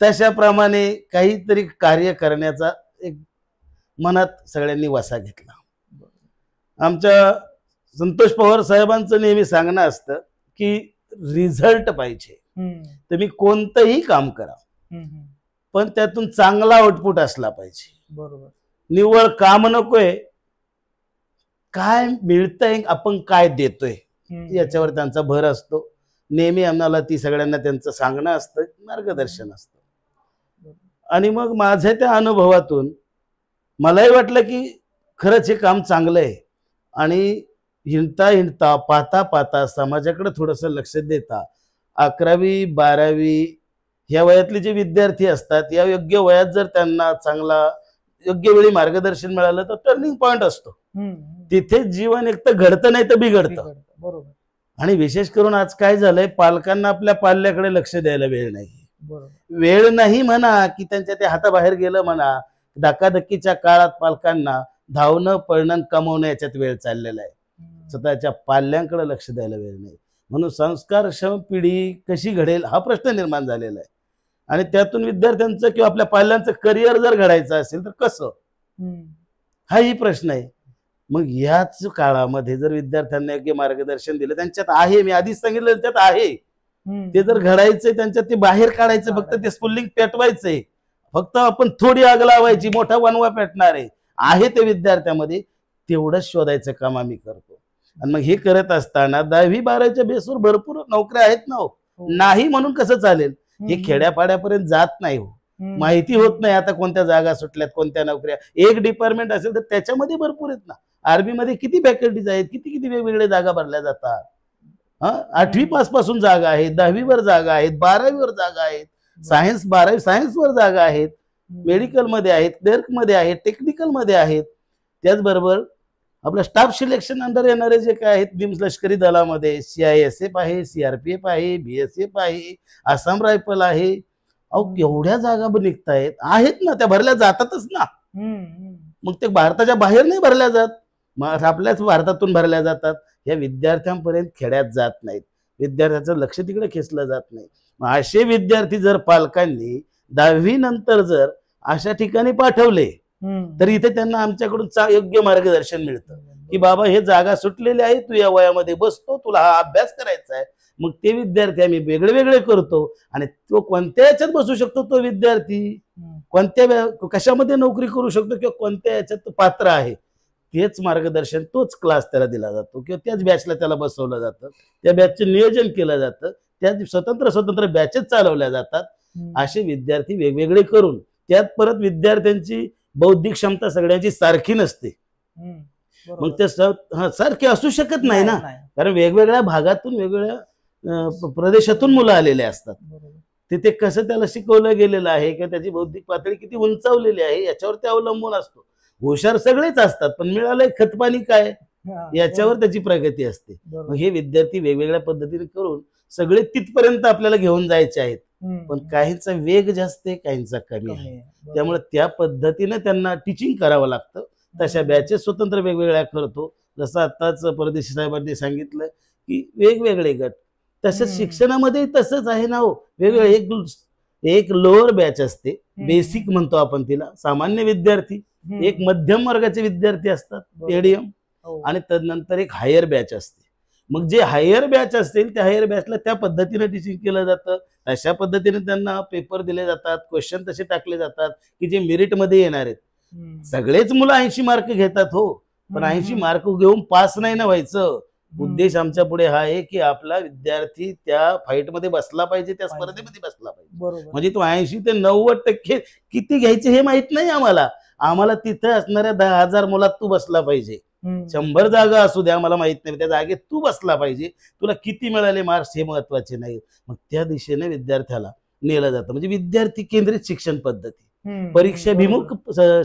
तशाप्रमाणे काहीतरी कार्य करण्याचा एक मनात सगळ्यांनी वसा घेतला. आमच्या संतोष पवार साहेबांचं नेहमी सांगणं असतं की रिझल्ट पाहिजे. तुम्ही कोणतंही काम करा पण त्यातून चांगला आउटपुट असला पाहिजे. बरोबर. निव्वळ काम नकोय, काय मिळतंय, आपण काय देतोय याच्यावर त्यांचा भर असतो. नेहमी आम्हाला ती सगळ्यांना त्यांचं सांगणं असतं, मार्गदर्शन असतं. आणि मग माझ्या त्या अनुभवातून मलाही वाटलं की खरंच हे काम चांगलं आहे. आणि हिंडता हिंडता पाहता पाहता समाजाकडे थोडंसं लक्ष देता 11वी 12वी ह्या वयातले जे विद्यार्थी असतात, या योग्य वयात जर त्यांना चांगला योग्य वेळी मार्गदर्शन मिळालं तर टर्निंग पॉइंट असतो. तिथे जीवन एक तर घडतं नाही तर बिघडतं. बरोबर. आणि विशेष करून आज काय झालंय, पालकांना आपल्या पाल्याकडे लक्ष द्यायला वेळ नाही. बरोबर. वेळ नाही म्हणा की त्यांच्या ते हाताबाहेर गेलं म्हणा. धक्काधक्कीच्या काळात पालकांना धावणं पळणं कमवणं याच्यात वेळ चाललेला आहे. स्वतःच्या पाल्यांकडे लक्ष द्यायला वेळ नाही. म्हणून संस्कारक्षम पिढी कशी घडेल हा प्रश्न निर्माण झालेला आहे. आणि त्यातून विद्यार्थ्यांचं किंवा आपल्या पाल्यांचं करिअर जर घडायचं असेल तर कसं, हाही प्रश्न आहे. मग याच काळामध्ये जर विद्यार्थ्यांना योग्य मार्गदर्शन दिलं, त्यांच्यात आहे, मी आधीच सांगितलं त्यात आहे, ते जर घडायचंय त्यांच्यात, ते बाहेर काढायचं, फक्त ते स्फुल्लिंग पेटवायचंय. फक्त आपण थोडी आग लावायची, मोठा वनवा पेटणार आहे ते विद्यार्थ्यामध्ये, तेवढंच शोधायचं काम आम्ही करतो. आणि मग हे करत असताना 10वी 12वीच्या बेसवर भरपूर नोकऱ्या आहेत ना हो. नाही म्हणून कसं चालेल, हे खेड्यापाड्यापर्यंत जात नाही हो. माहिती होत नाही आता कोणत्या जागा सुटल्यात, कोणत्या नोकऱ्या. एक डिपार्टमेंट असेल तर त्याच्यामध्ये भरपूर आहेत ना. आर्मी मध्ये किती फॅकल्टीज आहेत, किती किती वेगवेगळ्या जागा भरल्या जातात. 8वी पास पासून जागा आहेत, 10वी वर जागा आहेत, 12वी वर जागा आहेत, सायन्स 12वी सायन्स वर जागा आहेत, मेडिकल मध्ये आहेत, क्लर्क मध्ये आहेत, टेक्निकल मध्ये आहेत. त्याचबरोबर आपलं स्टाफ सिलेक्शन अंडर येणारे जे काय आहेत, निम्स लष्करी दलामध्ये CISF आहे, CRPF आहे, BSF आहे, आसाम रायफल आहे. अहो एवढ्या जागा निघतायत, आहेत ना, त्या भरल्या जातातच ना. मग ते भारताच्या बाहेर नाही भरल्या जात, मग आपल्याच भारतातून भरल्या जातात. या विद्यार्थ्यांपर्यंत खेड्यात जात नाहीत, विद्यार्थ्याचं लक्ष तिकडे खेचलं जात नाही. मग असे विद्यार्थी जर पालकांनी 10वी नंतर जर अशा ठिकाणी पाठवले तर इथे त्यांना आमच्याकडून योग्य मार्गदर्शन मिळतं की बाबा हे जागा सुटलेली आहे, तू या वयामध्ये बसतो, तुला हा अभ्यास करायचा आहे. मग ते विद्यार्थी आम्ही वेगळे वेगळे करतो आणि तो कोणत्या याच्यात बसू शकतो, तो विद्यार्थी कोणत्या कशामध्ये नोकरी करू शकतो किंवा कोणत्या याच्यात तो पात्र आहे तेच मार्गदर्शन, तोच क्लास त्याला दिला जातो किंवा त्याच बॅचला त्याला बसवलं जातं, त्या बॅचचे नियोजन केलं जातं, त्या स्वतंत्र स्वतंत्र बॅचेस चालवल्या जातात. असे विद्यार्थी वेगवेगळे करून त्यात परत विद्यार्थ्यांची बौद्धिक क्षमता सगळ्यांची सारखी नसते. मग ते सारखे असू शकत नाही ना, कारण वेगवेगळ्या भागातून वेगवेगळ्या प्रदेशातून मुलं आलेले असतात. तिथे कसं त्याला शिकवलं गेलेलं आहे किंवा त्याची बौद्धिक पातळी किती उंचावलेली आहे याच्यावर ते अवलंबून असतो. हुशार सगळेच असतात, पण मिळालंय खतपाणी काय याच्यावर त्याची प्रगती असते. मग हे विद्यार्थी वेगवेगळ्या पद्धतीने करून सगळे तिथपर्यंत आपल्याला घेऊन जायचे आहेत, पण काहींचा वेग जास्त आहे, काहींचा कमी आहे. त्यामुळे त्या पद्धतीने त्यांना टीचिंग करावं लागतं. तशा बॅचेस स्वतंत्र वेगवेगळ्या करतो. जसं आताच परदेशी साहेबांनी सांगितलं की वेगवेगळे गट, तसंच शिक्षणामध्ये तसंच आहे ना हो. वेगवेगळे एक लोअर बॅच असते, बेसिक म्हणतो आपण तिला, सामान्य विद्यार्थी, एक मध्यम वर्गाचे विद्यार्थी असतात एडीएम, आणि तदनंतर एक हायर बॅच असते. मग जे हायर बॅच असतील त्या हायर बॅचला त्या पद्धतीने टीचिंग केलं जातं. अशा पद्धतीने त्यांना पेपर दिले जातात, क्वेश्चन तसे टाकले जातात की जे मेरिटमध्ये येणार आहेत. सगळेच मुलं 80 मार्क घेतात हो, पण 80 मार्क घेऊन पास नाही ना व्हायचं. उद्देश आमच्या पुढे हा आहे की आपला विद्यार्थी त्या फाईटमध्ये बसला पाहिजे, त्या स्पर्धेमध्ये बसला पाहिजे. म्हणजे तो 80 ते 90% किती घ्यायचे हे माहित नाही आम्हाला. आम्हाला तिथे असणाऱ्या 10,000 मुलात तू बसला पाहिजे. 100 जागा असू द्या, मला माहित नाही, त्या जागेत तू बसला पाहिजे. तुला किती मिळाले मार्क्स हे महत्वाचे नाही. मग त्या दिशेने विद्यार्थ्याला नेलं जातं. म्हणजे विद्यार्थी केंद्रित शिक्षण पद्धती, परीक्षाभिमुख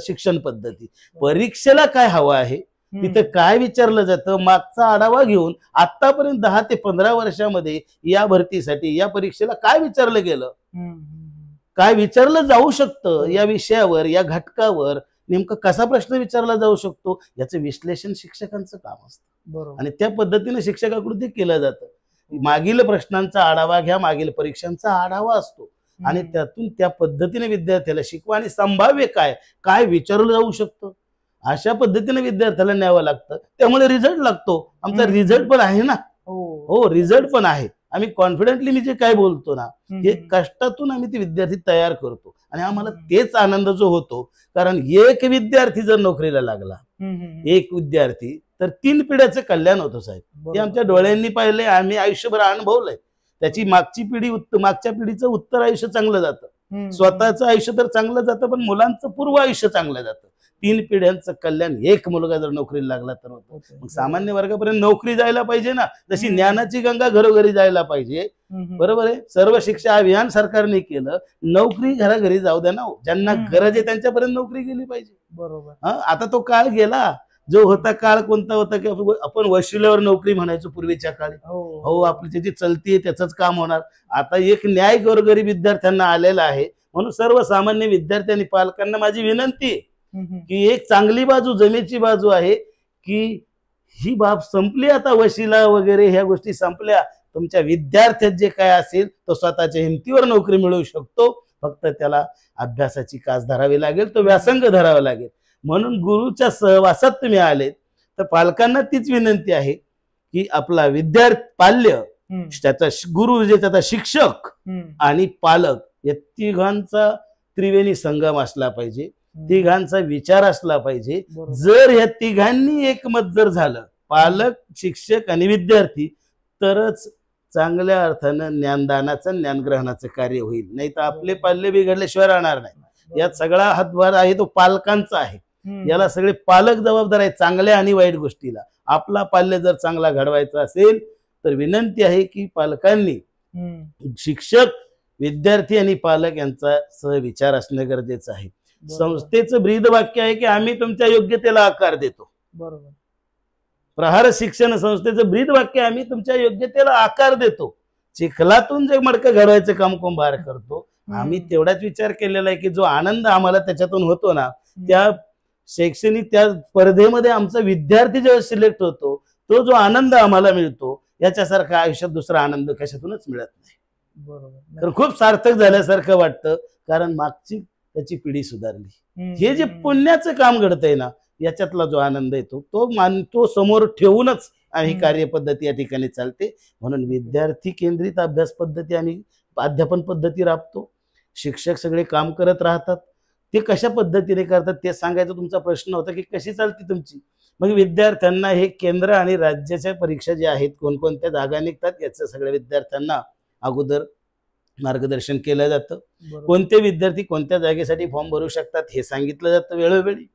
शिक्षण पद्धती. परीक्षेला काय हवं आहे, तिथं काय विचारलं जातं, मागचा आढावा घेऊन आतापर्यंत 10 ते 15 वर्षामध्ये या भरतीसाठी या परीक्षेला काय विचारलं गेलं, काय विचारलं जाऊ शकतं, या विषयावर या घटकावर नेमका कसा प्रश्न विचारला जाऊ शकतो, याचं विश्लेषण शिक्षकांचं काम असतं. आणि त्या पद्धतीने शिक्षकाकडून ते केलं जातं. मागील प्रश्नांचा आढावा घ्या, मागील परीक्षांचा आढावा असतो, आणि त्यातून त्या पद्धतीने विद्यार्थ्याला शिकवा आणि संभाव्य काय काय विचारलं जाऊ शकतं अशा पद्धतीने विद्यार्थ्याला न्यावं लागतं. त्यामुळे रिझल्ट लागतो. आमचा रिझल्ट पण आहे ना, हो रिझल्ट पण आहे. आम्ही कॉन्फिडेंटली मी जे काय बोलतो ना, हे कष्टातून आम्ही ते विद्यार्थी तयार करतो, आणि आम्हाला तेच आनंद जो होतो. कारण एक विद्यार्थी जर नोकरीला लागला, एक विद्यार्थी, तर 3 पिढ्याचं कल्याण होतं साहेब. ते आमच्या डोळ्यांनी पाहिले, आम्ही आयुष्यभर अनुभवलंय. त्याची मागची पिढी मागच्या पिढीचं उत्तर आयुष्य चांगलं जातं, स्वतःचं आयुष्य तर चांगलं जातं, पण मुलांचं पूर्व आयुष्य चांगलं जातं. 3 पिढ्यांचं कल्याण एक मुलगा जर नोकरीला लागला तर होतं. मग सामान्य वर्गापर्यंत नोकरी जायला पाहिजे ना, जशी ज्ञानाची गंगा घरोघरी जायला पाहिजे. बरोबर आहे. सर्व शिक्षा अभियान सरकारने केलं, नोकरी घराघरी जाऊ द्या ना, ज्यांना गरज आहे त्यांच्यापर्यंत नोकरी गेली पाहिजे. बरोबर. आता तो काळ गेला. जो होता काळ कोणता होता की आपण वशिल्यावर नोकरी म्हणायचो पूर्वीच्या काळी. हो आपली जी चलती त्याच काम होणार. आता एक न्याय गोरगरीब विद्यार्थ्यांना आलेला आहे. म्हणून सर्वसामान्य विद्यार्थ्यांनी पालकांना माझी विनंती आहे की एक चांगली बाजू जमेची बाजू आहे की ही बाब संपली, आता वशिला वगैरे ह्या गोष्टी संपल्या. तुमच्या विद्यार्थ्यात जे काय असेल तो स्वतःच्या हिमतीवर नोकरी मिळवू शकतो. फक्त त्याला अभ्यासाची कास धरावी लागेल, तो व्यासंग धरावा लागेल. म्हणून गुरुच्या सहवासात तुम्ही आलेत तर पालकांना तीच विनंती आहे की आपला पाल्य, त्याचा गुरु जे त्याचा शिक्षक आणि पालक या तिघांचा त्रिवेणी संगम असला पाहिजे, तिघांचा विचार असला पाहिजे. जर या तिघांनी एकमत जर झालं, पालक, शिक्षक आणि विद्यार्थी, तरच चांगल्या अर्थानं ज्ञानदानाचं ज्ञानग्रहणाचं कार्य होईल. नाही तर आपले पाल्य बिघडल्याशिवाय राहणार नाही. यात सगळा हातभार आहे तो पालकांचा आहे. याला सगळे पालक जबाबदार आहेत चांगल्या आणि वाईट गोष्टीला. आपला पाल्य जर चांगला घडवायचा असेल तर विनंती आहे की पालकांनी, शिक्षक, विद्यार्थी आणि पालक यांचा सहविचार असणं गरजेचं आहे. संस्थेचं ब्रीद वाक्य आहे की आम्ही तुमच्या योग्यतेला आकार देतो. बरोबर. प्रहार शिक्षण संस्थेचं ब्रीद वाक्य आम्ही तुमच्या योग्यतेला आकार देतो. चिखलातून जे मडकं घडवायचं काम कुंभार करतो. आम्ही तेवढाच विचार केलेला आहे की जो आनंद आम्हाला त्याच्यातून होतो ना, त्या शैक्षणिक त्या स्पर्धेमध्ये आमचा विद्यार्थी जेव्हा सिलेक्ट होतो, तो जो आनंद आम्हाला मिळतो याच्यासारखा आयुष्यात दुसरा आनंद कशातूनच मिळत नाही. बरोबर. तर खूप सार्थक झाल्यासारखं वाटतं, कारण मागची त्याची पिढी सुधारली. हे जे पुण्याचं काम घडतंय ना, याच्यातला जो आनंद येतो तो समोर ठेवूनच ही कार्यपद्धती या ठिकाणी चालते. म्हणून विद्यार्थी केंद्रित अभ्यास पद्धती आणि अध्यापन पद्धती राबतो. शिक्षक सगळे काम करत राहतात. ते कशा पद्धतीने करतात ते सांगायचा तुमचा प्रश्न होता की कशी चालते तुमची. मग विद्यार्थ्यांना हे केंद्र आणि राज्याच्या परीक्षा ज्या आहेत, कोणकोणत्या जागा निघतात याचं सगळ्या विद्यार्थ्यांना अगोदर मार्गदर्शन केलं जातं. बरोबर. कोणते विद्यार्थी कोणत्या जागेसाठी फॉर्म भरू शकतात हे सांगितलं जातं वेळोवेळी.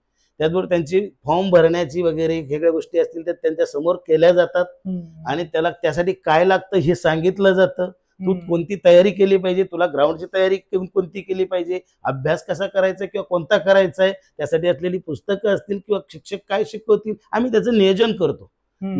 त्याचबरोबर त्यांची फॉर्म भरण्याची वगैरे वेगळ्या गोष्टी असतील तर त्यांच्या समोर केल्या जातात आणि त्यासाठी काय लागतं हे सांगितलं जातं. तू कोणती तयारी केली पाहिजे, तुला ग्राउंडची तयारी कोणती केली पाहिजे, अभ्यास कसा करायचा किंवा कोणता करायचा आहे, त्यासाठी असलेली पुस्तकं असतील किंवा शिक्षक काय शिकवतील, आम्ही त्याचं नियोजन करतो.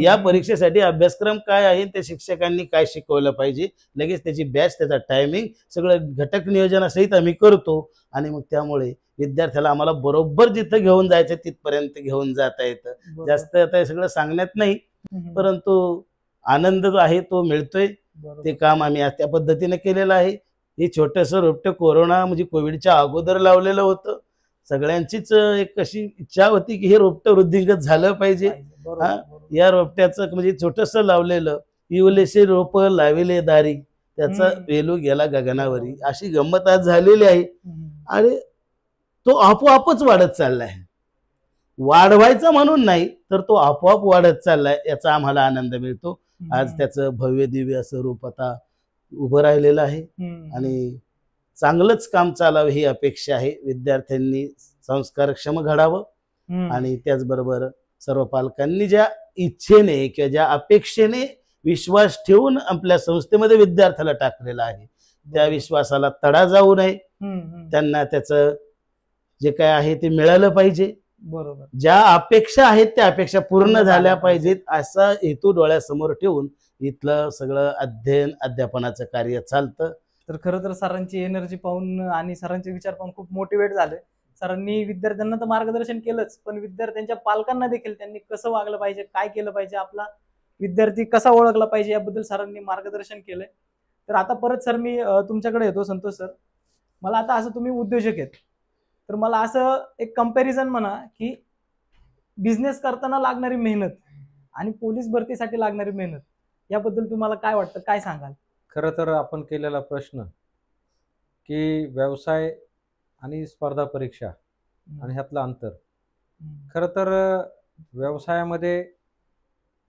या परीक्षेसाठी अभ्यासक्रम काय आहे, त्या शिक्षकांनी काय शिकवलं पाहिजे, लगेच त्याची बॅच, त्याचा टायमिंग सगळं घटक नियोजनासहित आम्ही करतो. आणि मग त्यामुळे विद्यार्थ्याला आम्हाला बरोबर जिथं घेऊन जायचं तिथपर्यंत घेऊन जाता येतं. जास्त आता हे सगळं सांगण्यात नाही, परंतु आनंद जो आहे तो मिळतोय. ते काम आम्ही त्या पद्धतीने केलेलं आहे. हे छोटंसं रोपटं कोरोना म्हणजे कोविडच्या अगोदर लावलेलं होतं. सगळ्यांचीच एक अशी इच्छा होती की हे रोपटं वृद्धिंगत झालं पाहिजे. या रोपट्याचं म्हणजे छोटंसं लावलेलं, इवलेसे रोप लाविले दारी, त्याचा वेलू गेला गगनावरी, अशी गंमत आज झालेली आहे. आणि तो आपोआपच वाढत चाललाय. वाढवायचा म्हणून नाही तर तो आपोआप वाढत चाललाय, याचा आम्हाला आनंद मिळतो. आज त्याचं भव्य दिव्य असं रूप आता उभं राहिलेलं आहे आणि चांगलंच काम चालावं ही अपेक्षा आहे. विद्यार्थ्यांनी संस्कारक्षम घडावं आणि त्याचबरोबर सर्व पालकांनी ज्या इच्छेने किंवा ज्या अपेक्षेने विश्वास ठेवून आपल्या संस्थेमध्ये विद्यार्थ्याला टाकलेला आहे, त्या विश्वासाला तडा जाऊ नये. त्यांना त्याचं जे काय आहे ते मिळालं पाहिजे. बरोबर. ज्या अपेक्षा आहेत त्या अपेक्षा पूर्ण झाल्या पाहिजेत, असा हेतू डोळ्यासमोर ठेवून इथलं सगळं अध्यापनाचं कार्य चालतं. तर खरं तर सरांची एनर्जी पाहून आणि सरांचे विचार पाहून खूप मोटिवेट झाले. सरांनी विद्यार्थ्यांना तर मार्गदर्शन केलंच, पण विद्यार्थ्यांच्या पालकांना देखील त्यांनी कसं वागलं पाहिजे, काय केलं पाहिजे, आपला विद्यार्थी कसा ओळखला पाहिजे याबद्दल सरांनी मार्गदर्शन केलंय. तर आता परत सर मी तुमच्याकडे येतो. संतोष सर, मला आता असं, तुम्ही उद्योजक आहेत, तर मला असं एक कंपॅरिझन म्हणा की बिझनेस करताना लागणारी मेहनत आणि पोलीस भरतीसाठी लागणारी मेहनत याबद्दल तुम्हाला काय वाटतं, काय सांगाल? खरं तर आपण केलेला प्रश्न की व्यवसाय आणि स्पर्धा परीक्षा आणि ह्यातलं अंतर, खरं तर व्यवसायामध्ये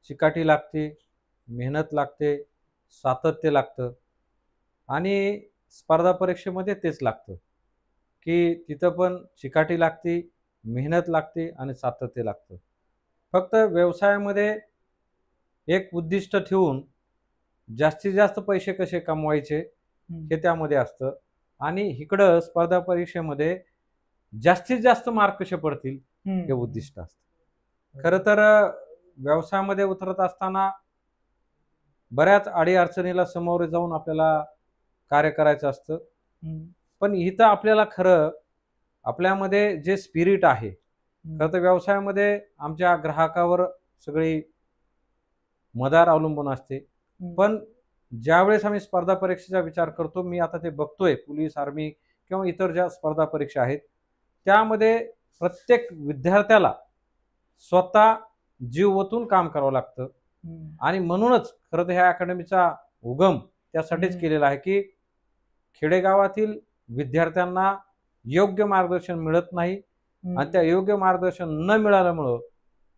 चिकाटी लागते, मेहनत लागते, सातत्य लागतं आणि स्पर्धा परीक्षेमध्ये तेच लागतं की तिथं पण चिकाटी लागते, मेहनत लागते आणि सातत्य लागतं. फक्त व्यवसायामध्ये एक उद्दिष्ट ठेवून जास्तीत जास्त पैसे कसे कमवायचे हे त्यामध्ये असतं आणि इकडं स्पर्धा परीक्षेमध्ये जास्तीत जास्त मार्क कसे पडतील हे उद्दिष्ट असतं. खरं तर व्यवसायामध्ये उतरत असताना बऱ्याच अडीअडचणीला समोर जाऊन आपल्याला कार्य करायचं असतं. पण इथं आपल्याला खरं आपल्यामध्ये जे स्पिरिट आहे, खरं तर व्यवसायामध्ये आमच्या ग्राहकावर सगळी मदार अवलंबून असते. पण ज्यावेळेस आम्ही स्पर्धा परीक्षेचा विचार करतो, मी आता ते बघतोय पोलीस, आर्मी किंवा इतर ज्या स्पर्धा परीक्षा आहेत त्यामध्ये प्रत्येक विद्यार्थ्याला स्वतः जीव ओतून काम करावं लागतं. आणि म्हणूनच खरं तर ह्या अकॅडमीचा उगम त्यासाठीच केलेला आहे की खेडेगावातील विद्यार्थ्यांना योग्य मार्गदर्शन मिळत नाही आणि त्या योग्य मार्गदर्शन न मिळाल्यामुळं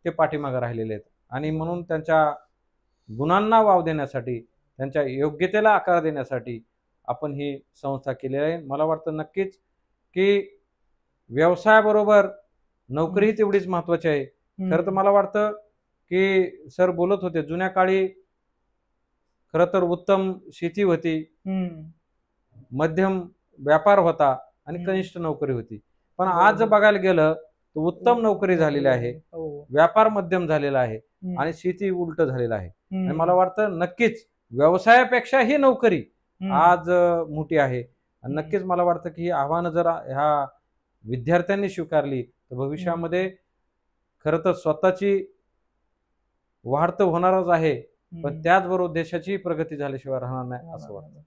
ते पाठीमागे राहिलेले आहेत. आणि म्हणून त्यांच्या गुणांना वाव देण्यासाठी, त्यांच्या योग्यतेला आकार देण्यासाठी आपण ही संस्था केलेली आहे. मला वाटतं नक्कीच की व्यवसायाबरोबर नोकरीही तेवढीच महत्वाची आहे. खरं तर मला वाटतं की सर बोलत होते, जुन्या काळी खरं तर उत्तम शेती होती, मध्यम व्यापार होता आणि कनिष्ठ नोकरी होती. पण आज जर बघायला गेलं तर उत्तम नोकरी झालेली आहे, व्यापार मध्यम झालेला आहे आणि शेती उलट झालेला आहे. आणि मला वाटतं नक्कीच व्यवसायापेक्षा ही नोकरी आज मोठी आहे. आणि नक्कीच मला वाटतं की ही आव्हानं जर ह्या विद्यार्थ्यांनी स्वीकारली तर भविष्यामध्ये खरं तर स्वतःची वाढ तर होणारच आहे, पण त्याचबरोबर देशाची प्रगती झाल्याशिवाय राहणार नाही असं वाटतं.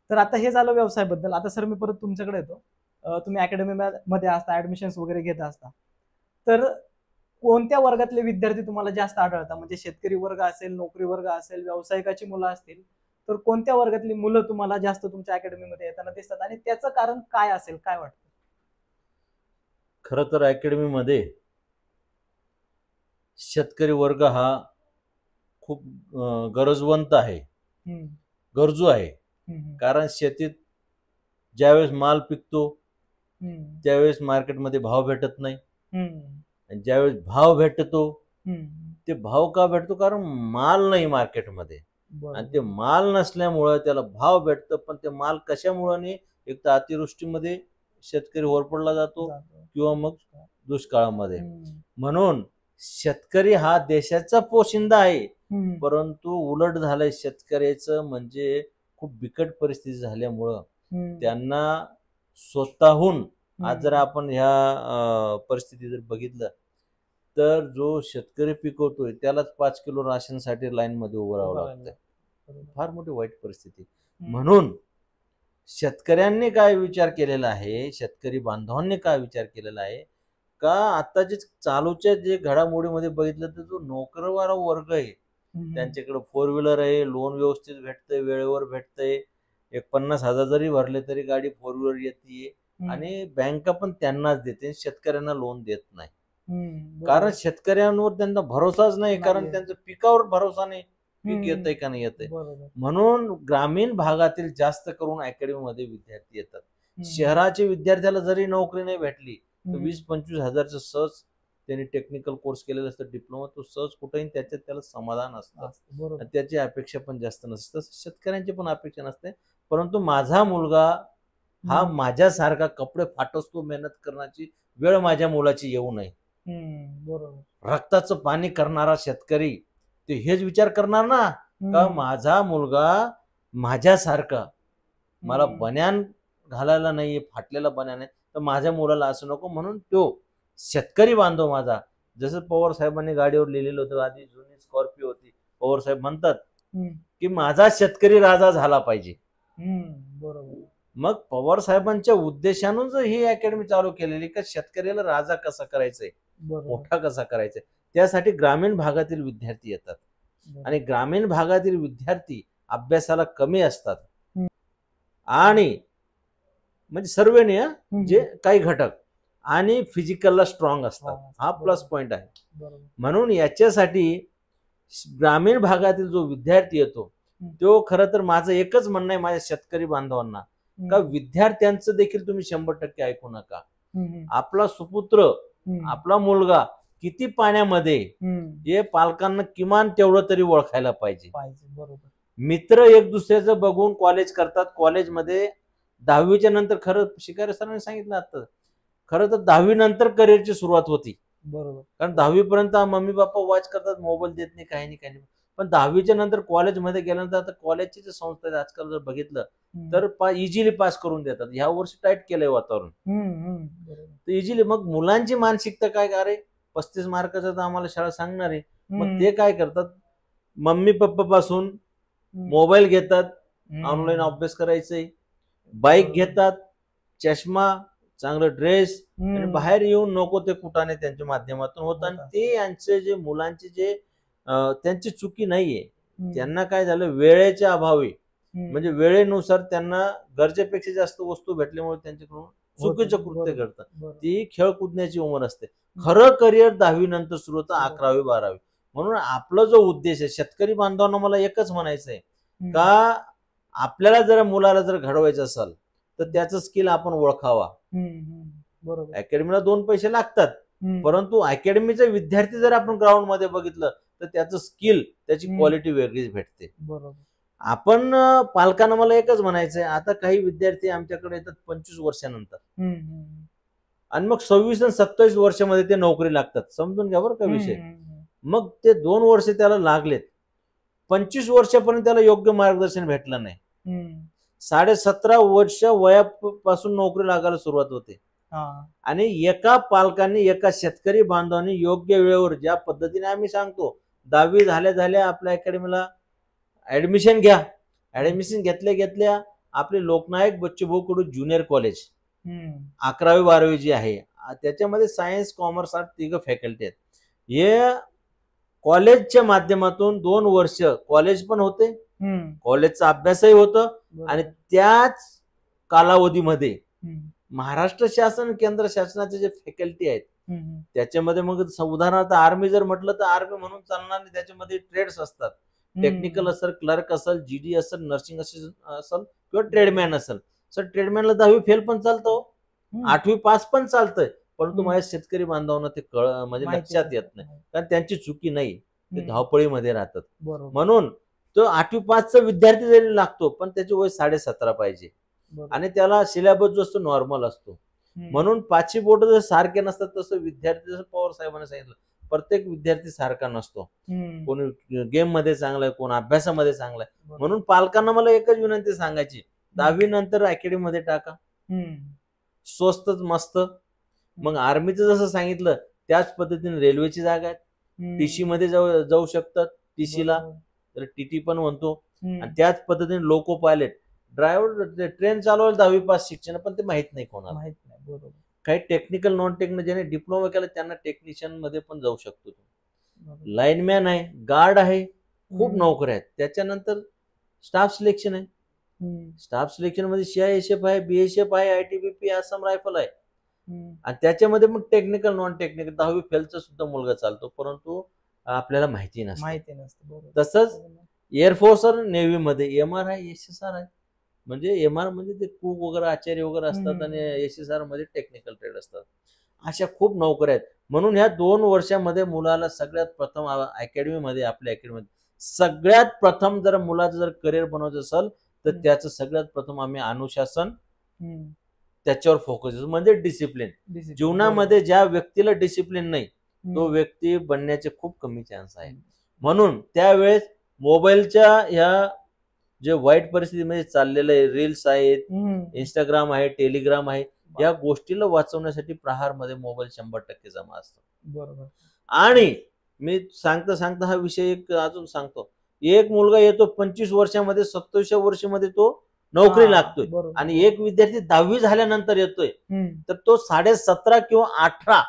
तर आता हे झालं व्यवसायाबद्दल. आता सर मी परत तुमच्याकडे येतो. तुम्ही अकॅडमी मध्ये असता, ऍडमिशन्स वगैरे घेत असता, तर कोणत्या वर्गातले विद्यार्थी तुम्हाला जास्त आढळतात? म्हणजे शेतकरी वर्ग असेल, नोकरी वर्ग असेल, व्यावसायिकाची मुलं असतील, तर कोणत्या वर्गातली मुलं तुम्हाला जास्त तुमच्या अकॅडमीमध्ये येताना दिसतात आणि त्याचं कारण काय असेल, काय वाटतं? खरं तर अकॅडमीमध्ये शेतकरी वर्ग हा खूप गरजवंत आहे, हम्म, गरजू आहे. हम्म, कारण शेतीत ज्यावेळेस माल पिकतो हम्म, त्यावेळेस मार्केटमध्ये भाव भेटत नाही, हम्म, आणि ज्यावेळेस भाव भेटतो हम्म, ते भाव का भेटतो, कारण माल नाही मार्केटमध्ये. आणि ते बरोबर. माल नसल्यामुळं त्याला भाव भेटतं, पण ते माल कशामुळं नाही, एक तर अतिवृष्टीमध्ये शेतकरी होरपळला जातो जातो. किंवा मग दुष्काळामध्ये. हम्म, म्हणून शेतकरी हा देशाचा पोशिंदा आहे, हम्म, परंतु उलट झालंय शेतकऱ्याचं, म्हणजे खूप बिकट परिस्थिती झाल्यामुळं हम्म, त्यांना स्वतःहून, आज जर हम्म, आपण ह्या परिस्थिती जर बघितलं तर जो शेतकरी पिकवतोय त्यालाच 5 किलो राशनसाठी लाईनमध्ये उभं राहावं उभा लागतंय. राहिला. बरोबर. फार मोठी वाईट परिस्थिती. हम्म, म्हणून शेतकऱ्यांनी काय विचार केलेला आहे, शेतकरी बांधवांनी काय विचार केलेला आहे, का आता जे चालूच्या जे घडामोडीमध्ये बघितलं तर जो नोकरवाला वर्ग आहे हम्म, त्यांच्याकडे 4 व्हीलर आहे, लोन व्यवस्थित भेटतंय, वेळेवर भेटतंय, एक 50,000 जरी भरले तरी गाडी 4 व्हीलर येते, हम्म, आणि बँका पण त्यांनाच देते, शेतकऱ्यांना लोन देत नाही. हम्म, कारण बरोबर. शेतकऱ्यांवर त्यांना भरोसाच नाही, कारण नाहीये. त्यांचं पिकावर भरोसा नाही, पीक हम्म, येतंय का नाही येतंय. बरोबर. म्हणून ग्रामीण भागातील जास्त करून अकॅडमीमध्ये विद्यार्थी येतात. हम्म, शहराच्या विद्यार्थ्याला जरी नोकरी नाही भेटली तर हम्म, 20-25 हजारचं सहज त्यांनी टेक्निकल कोर्स केलेला असतं, डिप्लोमा, तो सहज कुठेही त्याच्यात त्याला समाधान असतं, असतं. बरोबर. आणि त्याची अपेक्षा पण जास्त नसते. तसं शेतकऱ्यांची पण अपेक्षा नसते, परंतु माझा मुलगा हा हम्म, माझ्यासारखा कपडे फाटसतो मेहनत करण्याची वेळ माझ्या मुलाची येऊ नये. बरोबर. रक्ताचं पाणी करणारा शेतकरी ते हेच विचार करणार ना, का हम्म, माझा मुलगा माझ्यासारखा, मला हम्म, बन्यान घालायला नाहीये, फाटलेला बन्यान आहे, तर माझ्या मुलाला असं नको. म्हणून तो शेतकरी बांधव माझा, जसं पवार साहेबांनी गाडीवर लिहिलेलं होतं, आधी जुनी स्कॉर्पिओ होती, पवार साहेब म्हणतात हम्म, की माझा शेतकरी राजा झाला पाहिजे. बरोबर. मग पवार साहेबांच्या उद्देशानूच ही अकॅडमी चालू केलेली, का शेतकऱ्याला राजा कसा करायचंय, बरोबर. मोठा कसा करायचा. त्यासाठी ग्रामीण भागातील विद्यार्थी येतात, बरोबर. आणि ग्रामीण भागातील विद्यार्थी अभ्यासाला कमी असतात, हम्म. आणि म्हणजे सर्व नाही हं, हम्म, जे काही घटक, आणि फिजिकलला स्ट्रॉंग असतात. हा, हा बरोबर. प्लस पॉइंट आहे. बरोबर. म्हणून याच्यासाठी ग्रामीण भागातील जो विद्यार्थी येतो हम्म. तो, खरं तर माझं एकच म्हणणं आहे माझ्या शेतकरी बांधवांना, का विद्यार्थ्यांचं देखील तुम्ही 100% ऐकू नका. आपला सुपुत्र, आपला मुलगा किती पाण्यामध्ये, हे पालकांना किमान तेवढं तरी ओळखायला पाहिजे. बरोबर. मित्र एक दुसऱ्याचं बघून कॉलेज करतात. कॉलेजमध्ये 10वीच्या नंतर, खरं शिकारे सरांनी सांगितलं आता, खरं तर 10वी नंतर करिअरची सुरुवात होती. बरोबर. कारण 10वी पर्यंत मम्मी पप्पा वॉच करतात, मोबाईल देत नाही, काही नाही. पण 10वीच्या नंतर कॉलेजमध्ये गेल्यानंतर, आता कॉलेजचे जे संस्था आहेत आजकाल जर बघितलं तर इझिली पास करून देतात. ह्या वर्षी टाईट केलंय वातावरण, तर इझिली. मग मुलांची मानसिकता काय, अरे 35 मार्काचं तर आम्हाला शाळा सांगणार आहे. मग ते काय करतात, मम्मी पप्पा पासून मोबाईल घेतात, ऑनलाईन अभ्यास करायचंय, बाईक घेतात, चष्मा, चांगलं ड्रेस, आणि बाहेर येऊन नको ते कुठाने त्यांच्या माध्यमातून होत. आणि ते यांचे जे मुलांचे जे त्यांची चुकी नाहीये, त्यांना काय झालं, वेळेच्या अभावी, म्हणजे वेळेनुसार त्यांना गरजेपेक्षा जास्त वस्तू भेटल्यामुळे त्यांच्याकडून चुकीचं कृत्य घडतं. ती खेळ कुदण्याची उमर असते. खरं करिअर 10वी नंतर सुरू होतं, 11वी 12वी. म्हणून आपला जो उद्देश आहे, शेतकरी बांधवांना मला एकच म्हणायचंय, का आपल्याला जर मुलाला जर घडवायचं असेल तर त्याचं स्किल आपण ओळखावा. बरोबर. अकॅडमीला 2 पैसे लागतात, परंतु अकॅडमीचा विद्यार्थी जर आपण ग्राउंड मध्ये बघितलं तर त्याचं स्किल, त्याची क्वालिटी वेगळीच भेटते. बरोबर. आपण पालकांना मला एकच म्हणायचंय, आता काही विद्यार्थी आमच्याकडे येतात 25 वर्षानंतर, आणि मग 26 आणि 27 वर्षामध्ये ते नोकरी लागतात. समजून घ्या बरं का विषय. मग ते 2 वर्ष त्याला लागलेत, 25 वर्षापर्यंत त्याला योग्य मार्गदर्शन भेटलं नाही. 17.5 वर्ष वयापासून नोकरी लागायला सुरुवात होते. आणि एका पालकांनी, एका शेतकरी बांधवांनी योग्य वेळेवर, ज्या पद्धतीने आम्ही सांगतो, 10वी झाल्या आपल्या अकॅडमीला ऍडमिशन घ्या, ऍडमिशन घेतल्या आपले लोकनायक बच्चूभाऊ कडू ज्युनियर कॉलेज, 11वी 12वी जी आहे, त्याच्यामध्ये सायन्स, कॉमर्स, आर्ट 3 फॅकल्टी आहेत. हे कॉलेजच्या माध्यमातून 2 वर्ष कॉलेज पण होते, कॉलेजचा अभ्यासही होतं, आणि त्याच कालावधीमध्ये महाराष्ट्र शासन, केंद्र शासनाचे जे फॅकल्टी आहेत त्याच्यामध्ये मग उदाहरणार्थ आर्मी जर म्हटलं तर आर्मी म्हणून चालणार नाही, त्याच्यामध्ये ट्रेड्स असतात. टेक्निकल असेल, क्लर्क असेल, जीडी असेल, नर्सिंग असेल किंवा ट्रेडमॅन असेल. सर ट्रेडमॅनला 10वी फेल पण चालतो, 8वी पास पण चालतंय, परंतु माझ्या शेतकरी बांधवांना ते म्हणजे लक्षात येत नाही, कारण त्यांची चुकी नाही, ते धावपळीमध्ये राहतात. म्हणून तो 8वी पासचा विद्यार्थी जरी लागतो, पण त्याचे वय 17.5 पाहिजे आणि त्याला सिलेबस जो असतो नॉर्मल असतो. म्हणून 5वी बोर्ड जर सारखे नसतात, तसं विद्यार्थी, जसं पवार साहेबांनी सांगितलं, प्रत्येक विद्यार्थी सारखा नसतो. कोणी गेम मध्ये चांगला आहे, कोण अभ्यासामध्ये चांगला आहे. म्हणून पालकांना मला एकच विनंती सांगायची, 10वी नंतर अकॅडमी मध्ये टाका, स्वस्तच मस्त. मग आर्मीचं जसं सांगितलं त्याच पद्धतीने रेल्वेची जागा आहेत, टीसी मध्ये जाऊ शकतात, टीसीला तर टीटी पण म्हणतो. आणि त्याच पद्धतीने लोको पायलट, ड्रायव्हर, ट्रेन चालवायला 10वी पास शिक्षण, पण ते माहित नाही कोणाला. काही टेक्निकल नॉन टेक्निकल ज्याने डिप्लोमा केला त्यांना टेक्निशियन मध्ये पण जाऊ शकतो. लाईनमॅन आहे, गार्ड आहे, खूप नोकऱ्या आहेत. त्याच्यानंतर स्टाफ सिलेक्शन आहे, स्टाफ सिलेक्शन मध्ये CISF आहे, BSF आहे, ITBP, आसाम रायफल आहे. आणि त्याच्यामध्ये मग टेक्निकल नॉन टेक्निकल 10वी फेलचा सुद्धा मुलगा चालतो, परंतु आपल्याला माहिती नसतं. तसंच एअरफोर्स और नेव्ही मध्ये MR आहे, SSR आहे. म्हणजे MR म्हणजे ते कुक वगैरे, आचार्य वगैरे असतात, आणि SSR मध्ये टेक्निकल ट्रेड असतात. अशा खूप नोकऱ्या आहेत. म्हणून ह्या 2 वर्षामध्ये मुलाला सगळ्यात प्रथम अकॅडमीमध्ये, आपल्या अकॅडमीमध्ये सगळ्यात प्रथम जर मुलाचं जर करिअर बनवायचं असेल तर त्याचं सगळ्यात प्रथम आम्ही अनुशासन, त्याच्यावर फोकस, म्हणजे डिसिप्लिन. जीवनामध्ये ज्या व्यक्तीला डिसिप्लिन नाही तो व्यक्ती बनण्याचे खूप कमी चान्स आहे. म्हणून त्यावेळेस मोबाईलच्या ह्या जे वाईट परिस्थितीमध्ये चाललेलं आहे, रील्स आहेत, इंस्टाग्राम आहे, टेलिग्राम आहे, या गोष्टीला वाचवण्यासाठी प्रहारमध्ये मोबाईल 100% जमा असतो. बरोबर. आणि मी सांगता हा विषय एक अजून सांगतो. एक मुलगा येतो 25 वर्षामध्ये, 27व्या वर्षामध्ये तो नोकरी लागतोय, आणि एक विद्यार्थी 10वी झाल्यानंतर येतोय, तर तो 17.5 किंवा 18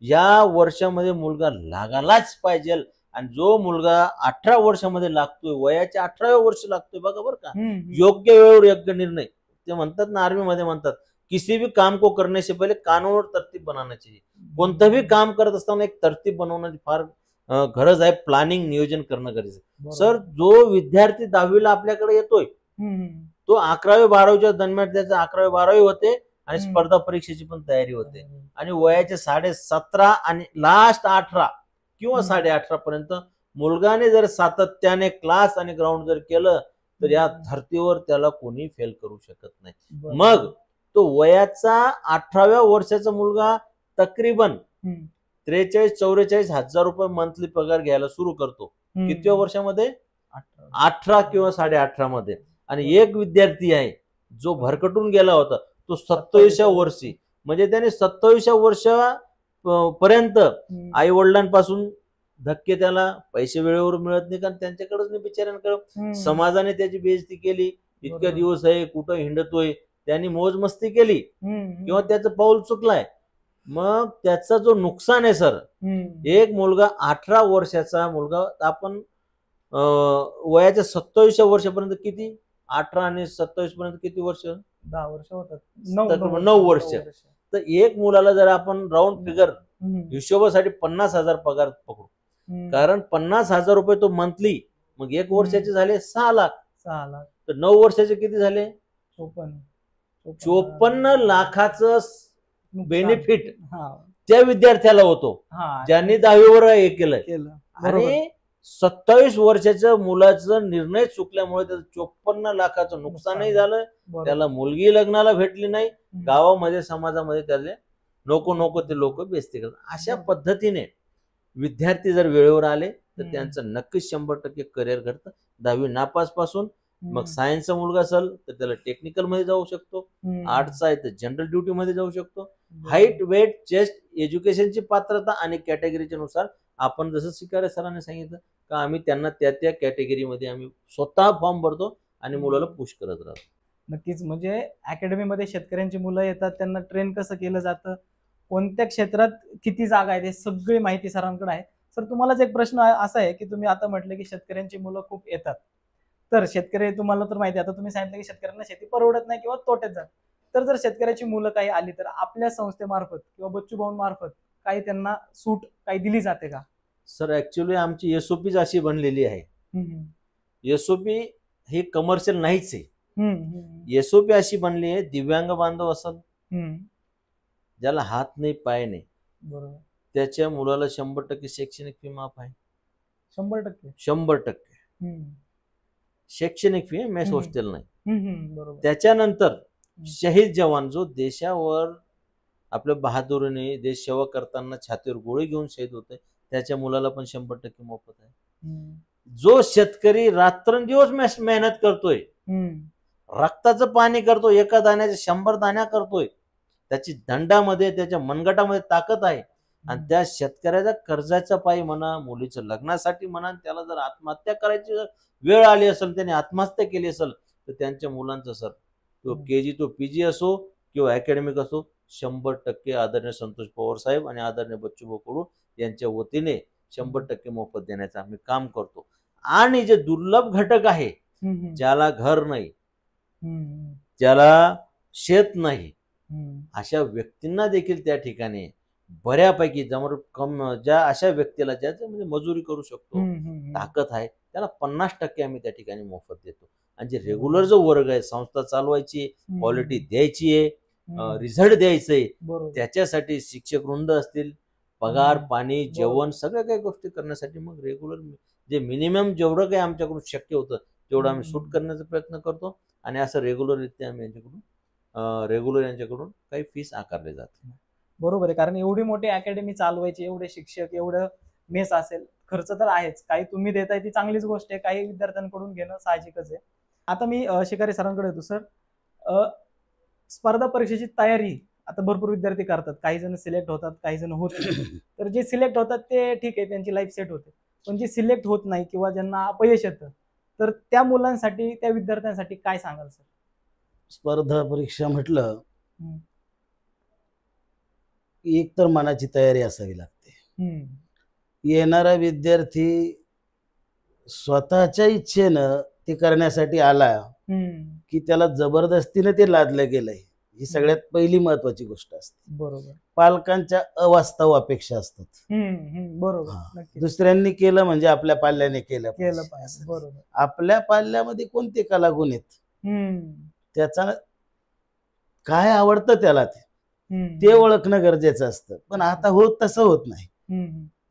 या वर्षामध्ये मुलगा लागायलाच पाहिजे. आणि जो मुलगा 18 वर्षामध्ये लागतोय, वयाच्या 18व्या वर्षी लागतोय, बघा बरं का, योग्य वेळेवर योग्य निर्णय. ते म्हणतात ना, आर्मी मध्ये म्हणतात, किसी भी काम को करने से पहले कानून और तरतीब बनाना चाहिए. कोणतंही काम करत असताना एक तरतीब बनवण्याची फार गरज आहे, प्लॅनिंग, नियोजन करणं गरजेचं. सर जो विद्यार्थी 10वीला आपल्याकडे येतोय तो 11वी 12वीच्या दरम्यान त्याचं 11वी 12वी होते आणि स्पर्धा परीक्षेची पण तयारी होते, आणि वयाचे 17.5 आणि लास्ट 18 किंवा 18.5 पर्यंत मुलगाने जर सातत्याने क्लास आणि ग्राउंड जर केलं तर या धर्तीवर त्याला कोणी फेल करू शकत नाही. मग तो वयाचा 18व्या वर्षाचा मुलगा तकरीबन 43-44 हजार रुपये मंथली पगार घ्यायला सुरू करतो. कितव्या वर्षामध्ये? 18 किंवा 18.5 मध्ये. आणि एक विद्यार्थी आहे जो भरकटून गेला होता तो 27व्या वर्षी, म्हणजे त्याने 27व्या वर्षा पर्यंत आई वडिलांपासून धक्के, त्याला पैसे वेळेवर मिळत नाही, कारण त्यांच्याकडेच नाही, बिचाऱ्यांकडे. समाजाने त्याची बेइज्जती केली, इतक्या दिवस आहे कुठं हिंडतोय, त्यांनी मोजमस्ती केली किंवा त्याचं पाऊल चुकलाय, मग त्याचा जो नुकसान आहे सर, एक मुलगा 18 वर्षाचा मुलगा, आपण वयाच्या 27व्या वर्षापर्यंत किती, 18 आणि 27 पर्यंत किती वर्ष? 10 वर्ष होतात, 9 वर्ष. तर एक मुलाला जर आपण राऊंड फिगर हिशोबासाठी 50,000 पगार पकडू, कारण 50,000 रुपये तो मंथली, मग 1 वर्षाचे झाले 6 लाख. तर 9 वर्षाचे किती झाले? 54 लाखाचं बेनिफिट त्या विद्यार्थ्याला होतो ज्यांनी 10वीवर हे केलं. आणि 27 वर्षाच्या मुलाचा निर्णय चुकल्यामुळे त्याचं 54 लाखाचं नुकसानही झालं, त्याला मुलगी लग्नाला भेटली नाही, गावामध्ये समाजामध्ये त्याला नको ते लोक बेइज्जती करतात. अशा पद्धतीने विद्यार्थी जर वेळेवर आले तर त्यांचं नक्कीच 100% करिअर घडतं. 10वी नापास पासून मग सायन्सचा मुलगा असेल तर त्याला टेक्निकल मध्ये जाऊ शकतो, आर्ट्सचा आहे तर जनरल ड्युटी मध्ये जाऊ शकतो. हाईट, वेट, चेस्ट, एज्युकेशनची पात्रता आणि कॅटेगरीच्या नुसार आपण जसं शिकारे सरांनी सांगितलं का आम्ही त्यांना त्या कॅटेगरीमध्ये आम्ही स्वतः फॉर्म भरतो आणि मुलाला पुश करत राहतो. नक्कीच. म्हणजे अकॅडमीमध्ये शेतकऱ्यांची मुलं येतात, त्यांना ट्रेन कसं केलं जातं, कोणत्या क्षेत्रात किती जागा आहेत, हे सगळी माहिती सरांकडे आहे. सर तुम्हालाच एक प्रश्न असा आहे की तुम्ही आता म्हटलं की शेतकऱ्यांची मुलं खूप येतात, तर शेतकरी तुम्हाला तर माहिती आहे, आता तुम्ही सांगितलं की शेतकऱ्यांना शेती परवडत नाही किंवा तोट्यात जात, तर जर शेतकऱ्याची मुलं काही आली तर आपल्या संस्थेमार्फत किंवा बच्चू भाऊ मार्फत काही त्यांना सूट काही दिली जाते का? सर ऍक्च्युली आमची एसओपीच अशी बनलेली आहे. एसओपी हे कमर्शियल नाहीच आहे. एसओपी अशी बनली आहे, दिव्यांग बांधव असेल, ज्याला हात नाही पाय नाही, बरोबर, त्याच्या मुलाला 100% शैक्षणिक फी माफ आहे. 100%. 100% शैक्षणिक फी, मेस हॉस्टेल नाही. बरोबर. त्याच्यानंतर शहीद जवान जो देशावर आपल्या बहादुरीने देश सेवा करताना छातीवर गोळी घेऊन शहीद होते, त्याच्या मुलाला पण 100% मोफत आहे. जो शेतकरी रात्रंदिवस मेहनत करतोय, रक्ताचं पाणी करतोय, एका दाण्याच्या 100 दाण्या करतोय, त्याची दंडामध्ये त्याच्या मनगटामध्ये ताकद आहे. आणि त्या शेतकऱ्याच्या कर्जाच्या पायी म्हणा, मुलीच्या लग्नासाठी म्हणा, त्याला जर आत्महत्या करायची वेळ आली असेल, त्याने आत्महत्या केली असेल, तर त्यांच्या मुलांचं सर तो केजी तो पीजी असो किंवा अकॅडमिक असो, 100% आदरणीय संतोष पवार साहेब आणि आदरणीय बच्चूभाऊ कडू यांच्या वतीने 100% मोफत देण्याचं आम्ही काम करतो. आणि जे दुर्लभ घटक आहे, ज्याला घर नाही, ज्याला शेत नाही, अशा व्यक्तींना देखील त्या ठिकाणी बऱ्यापैकी ज्या अशा व्यक्तीला ज्याचं म्हणजे मजुरी करू शकतो, ताकद आहे, त्याला 50% आम्ही त्या ठिकाणी मोफत देतो. आणि जे रेग्युलर जो वर्ग आहे, संस्था चालवायची, क्वालिटी द्यायची आहे, रिझल्ट द्यायचंय, त्याच्यासाठी शिक्षक वृंद असतील, पगार पाणी जेवण सगळ्या काही गोष्टी करण्यासाठी मग रेग्युलर जे मिनिमम जेवढं काही आमच्याकडून शक्य होतं तेवढं आम्ही सूट करण्याचा प्रयत्न करतो. आणि असं रेग्युलरित्या आम्ही यांच्याकडून काही फीस आकारले जाते. बरोबर आहे, कारण एवढी मोठी अकॅडमी चालवायची, एवढे शिक्षक, एवढं मेस असेल, खर्च तर आहेच. काही तुम्ही देताय ती चांगलीच गोष्ट आहे, काही विद्यार्थ्यांकडून घेणं साहजिकच आहे. आता मी शिकारी सरांकडे येतो. सर, स्पर्धा परीक्षेची तयारी आता भरपूर विद्यार्थी करतात, काही जण सिलेक्ट होतात, काही जण होत नाही. तर जे सिलेक्ट होतात ते ठीक आहे, त्यांची लाईफ सेट होते. पण जे सिलेक्ट होत नाही किंवा ज्यांना अपयश येतं, तर त्या मुलांसाठी, त्या विद्यार्थ्यांसाठी काय सांगाल सर? स्पर्धा परीक्षा म्हटलं एक तर मनाची तयारी असावी लागते. येणारा विद्यार्थी स्वतःच्या इच्छेनं ते करण्यासाठी आला की त्याला जबरदस्तीने ते लादलं गेलंय, ही सगळ्यात पहिली महत्वाची गोष्ट असते. बरोबर. पालकांच्या अवास्तव अपेक्षा असतात. बरोबर. दुसऱ्यांनी केलं म्हणजे आपल्या पाल्याने केलं पाहिजे. बरोबर. आपल्या पाल्यामध्ये कोणते कलागुण आहेत, त्याचा काय आवडतं त्याला ते ओळखणं गरजेचं असतं. पण आता तसं होत नाही.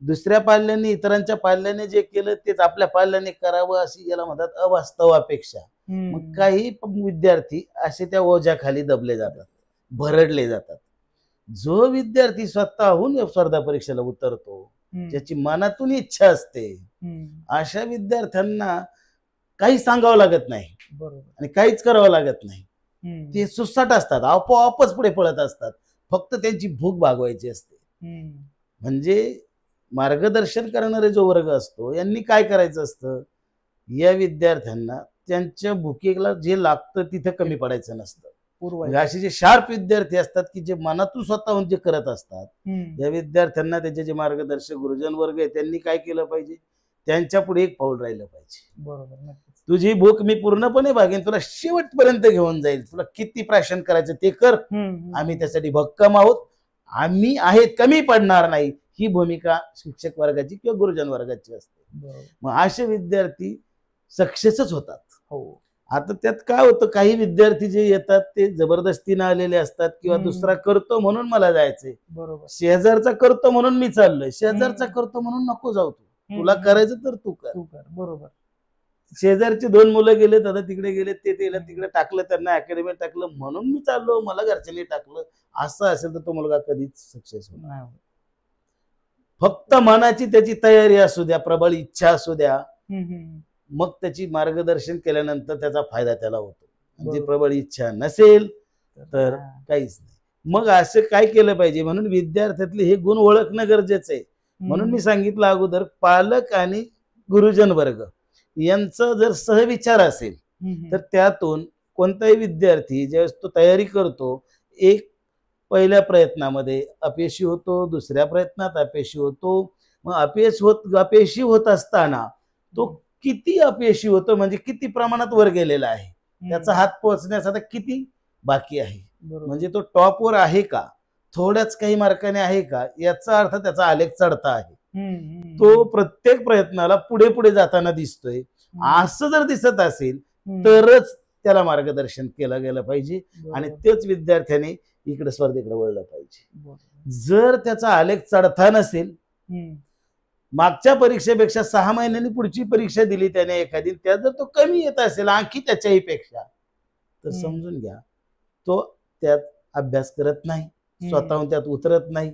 दुसऱ्या पाल्याने, इतरांच्या पाल्याने जे केलं तेच आपल्या पाल्याने करावं, अशी याला म्हणतात अवास्तव अपेक्षा. मग काही विद्यार्थी असे त्या ओझ्याखाली दबले जातात, भरडले जातात. जो विद्यार्थी स्वतःहून स्पर्धा परीक्षेला उतरतो, ज्याची मनातून इच्छा असते, अशा विद्यार्थ्यांना काही सांगावं लागत नाही. बरोबर. आणि काहीच करावं लागत नाही. ते सुसाट असतात, आपोआपच पुढे पळत असतात. फक्त त्यांची भूक भागवायची असते. म्हणजे मार्गदर्शन करणारे जो वर्ग असतो, यांनी काय करायचं असतं, या विद्यार्थ्यांना त्यांच्या भुकेला जे लागतं तिथे कमी पडायचं नसतं. असे जे शार्प विद्यार्थी असतात की जे मनातून स्वतःहून जे करत असतात, या विद्यार्थ्यांना त्याचे जे मार्गदर्शक गुरुजन वर्ग आहे त्यांनी काय केलं पाहिजे, त्यांच्या पुढे एक पाऊल राहिलं पाहिजे. बरोबर. तुझी भूक मी पूर्णपणे भागेन, तुला शेवटपर्यंत घेऊन जाईल, तुला किती प्राशन करायचं ते कर, आम्ही त्यासाठी भक्कम आहोत, आम्ही आहेत, कमी पडणार नाही, ही भूमिका शिक्षक वर्गाची किंवा गुरुजन वर्गाची असते. मग असे विद्यार्थी सक्सेसच होतात. हो. आता त्यात काय होतं, काही विद्यार्थी जे येतात ते जबरदस्तीने आलेले असतात किंवा दुसरा करतो म्हणून मला जायचंय, बरोबर, शेजारचा करतो म्हणून मी चाललोय, शेजारचा करतो म्हणून नको जाऊ, तुला करायचं तर तू कर. बरोबर. शेजारची 2 मुलं गेले, दादा तिकडे गेले, ते तिकडे टाकलं, त्यांना अकॅडमीत टाकलं म्हणून मी चाललो, मला घरच्यांनी टाकलं, असं असेल तर तो मुलगा कधीच सक्सेस होणार नाही. फक्त मनाची त्याची तयारी असू द्या, प्रबळ इच्छा असू द्या, मग त्याची मार्गदर्शन केल्यानंतर त्याचा फायदा त्याला होतो. म्हणजे प्रबळ इच्छा नसेल तर काहीच नाही. मग असं काय केलं पाहिजे, म्हणून विद्यार्थ्यातले हे गुण ओळखणं गरजेचं आहे. म्हणून मी सांगितलं अगोदर, पालक आणि गुरुजन वर्ग यांचा जर सहविचार असेल तर त्यातून कोणताही विद्यार्थी ज्यावेळेस तो तयारी करतो, एक पहिल्या प्रयत्नामध्ये अपयशी होतो, दुसऱ्या प्रयत्नात अपयशी होतो. मग अपयशी होत असताना तो किती अपयशी होतो, म्हणजे किती प्रमाणात वर गेलेला आहे, त्याचा हात पोहोचण्याचा किती बाकी आहे, बरोबर. म्हणजे तो टॉपवर आहे का, थोड्याच काही मार्काने आहे का, याचा अर्थ त्याचा आलेख चढता आहे. तो प्रत्येक प्रयत्नाला पुढे पुढे जाताना दिसतोय. असं जर दिसत असेल तरच त्याला मार्गदर्शन केलं गेलं पाहिजे आणि तेच विद्यार्थ्यांनी इकडे स्पर्धेकडे वळलं पाहिजे. जर त्याचा आलेख चढता नसेल, मागच्या परीक्षेपेक्षा 6 महिन्यांनी पुढची परीक्षा दिली त्याने एखादी, त्यात जर तो कमी येत असेल आणखी त्याच्याही पेक्षा, तर समजून घ्या तो त्यात अभ्यास करत नाही, स्वतःहून त्यात उतरत नाही,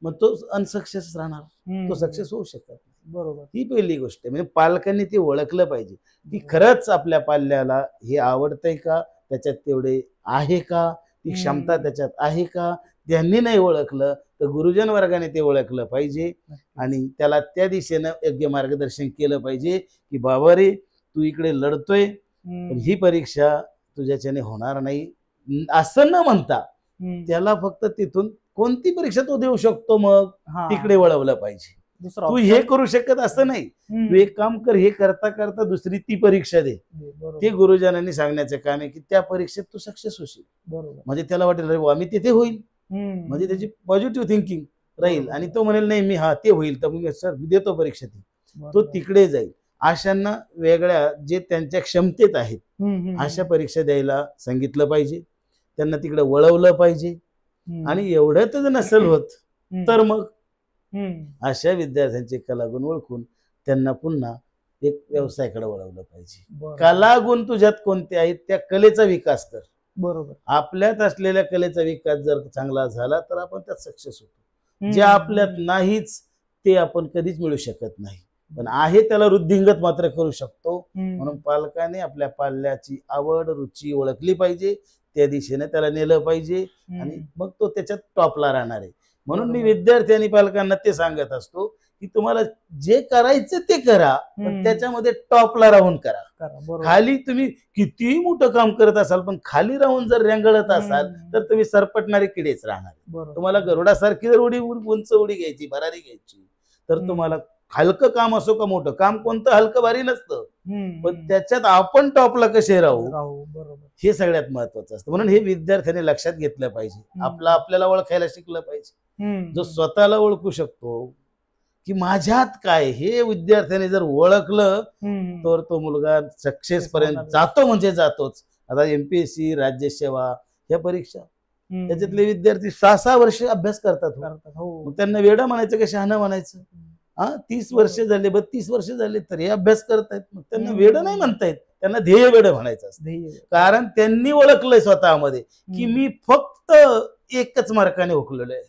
मग तो अनसक्सेस राहणार, तो सक्सेस होऊ शकत नाही. बरोबर. ही पहिली गोष्ट आहे. म्हणजे पालकांनी ते ओळखलं पाहिजे की खरंच आपल्या पाल्याला हे आवडतंय का, त्याच्यात तेवढे आहे का, ती क्षमता त्याच्यात आहे का. त्यांनी नाही ओळखलं तर गुरुजन वर्गाने ते ओळखलं पाहिजे आणि त्याला त्या दिशेनं योग्य मार्गदर्शन केलं पाहिजे की बाबा रे, तू इकडे लढतोय पण ही परीक्षा तुझ्याच्याने होणार नाही असं न म्हणता त्याला फक्त तिथून कोणती परीक्षा तो देऊ शकतो मग तिकडे वळवलं पाहिजे. तू हे करू शकत असं नाही, तू एक काम कर, हे करता करता दुसरी ती परीक्षा दे. ते गुरुजनांनी सांगण्याचं काम आहे की त्या परीक्षेत तू सक्सेस होशील. बरोबर. म्हणजे त्याला वाटेल अरे आम्ही तिथे होईल, म्हणजे त्याची पॉझिटिव्ह थिंकिंग राहील आणि तो म्हणेल नाही मी ते होईल तर मग सर देतो परीक्षा ती, तो तिकडे जाईल. अशांना वेगळ्या जे त्यांच्या क्षमतेत आहेत अशा परीक्षा द्यायला सांगितलं पाहिजे, त्यांना तिकडे वळवलं पाहिजे. आणि एवढ्यात जर नसेल होत तर मग अशा विद्यार्थ्यांचे कलागुण ओळखून त्यांना पुन्हा एक व्यवसायाकडे वळवलं पाहिजे. कलागुण तुझ्यात कोणते आहेत त्या कलेचा विकास कर. बरोबर. आपल्यात असलेल्या कलेचा विकास जर चांगला झाला तर आपण त्यात सक्सेस होतो. जे आपल्यात नाहीच ते आपण कधीच मिळू शकत नाही, पण आहे त्याला वृद्धिंगत मात्र करू शकतो. म्हणून पालकाने आपल्या पाल्याची आवड रुची ओळखली पाहिजे, त्या दिशेने त्याला नेलं पाहिजे आणि मग तो त्याच्यात टॉपला राहणार आहे. म्हणून मी विद्यार्थी आणि पालकांना ते सांगत असतो की तुम्हाला जे करायचं ते करा, पण त्याच्यामध्ये टॉपला राहून करा. खाली तुम्ही कितीही मोठं काम करत असाल पण खाली राहून जर रेंगळत असाल तर तुम्ही सरपटणारे किडेच राहणार. तुम्हाला गरुडासारखी जर उंच उडी घ्यायची, भरारी घ्यायची, तर तुम्हाला हलकं काम असो का मोठं काम, कोणतं हलकं भारी नसतं, पण त्याच्यात आपण टॉपला कसे राहू हे सगळ्यात महत्वाचं असतं. म्हणून हे विद्यार्थ्यांनी लक्षात घेतलं पाहिजे. आपल्याला ओळखायला शिकलं पाहिजे. जो स्वतःला ओळखू शकतो की माझ्यात काय, हे विद्यार्थ्याने जर ओळखलं तर तो मुलगा सक्सेस पर्यंत जातो, म्हणजे जातोच. आता MPSC, राज्यसेवा ह्या परीक्षा, त्याच्यातले विद्यार्थी 6-6 वर्ष अभ्यास करतात. मग त्यांना वेडा म्हणायचं का शहाणं म्हणायचं? 30 वर्ष झाले, 32 वर्ष झाले तरी अभ्यास करतायत, मग त्यांना वेडं नाही म्हणतायत, त्यांना ध्येय वेडं म्हणायचं असतं. कारण त्यांनी ओळखलंय स्वतःमध्ये की मी फक्त 1च मार्काने हुकलेलो आहे,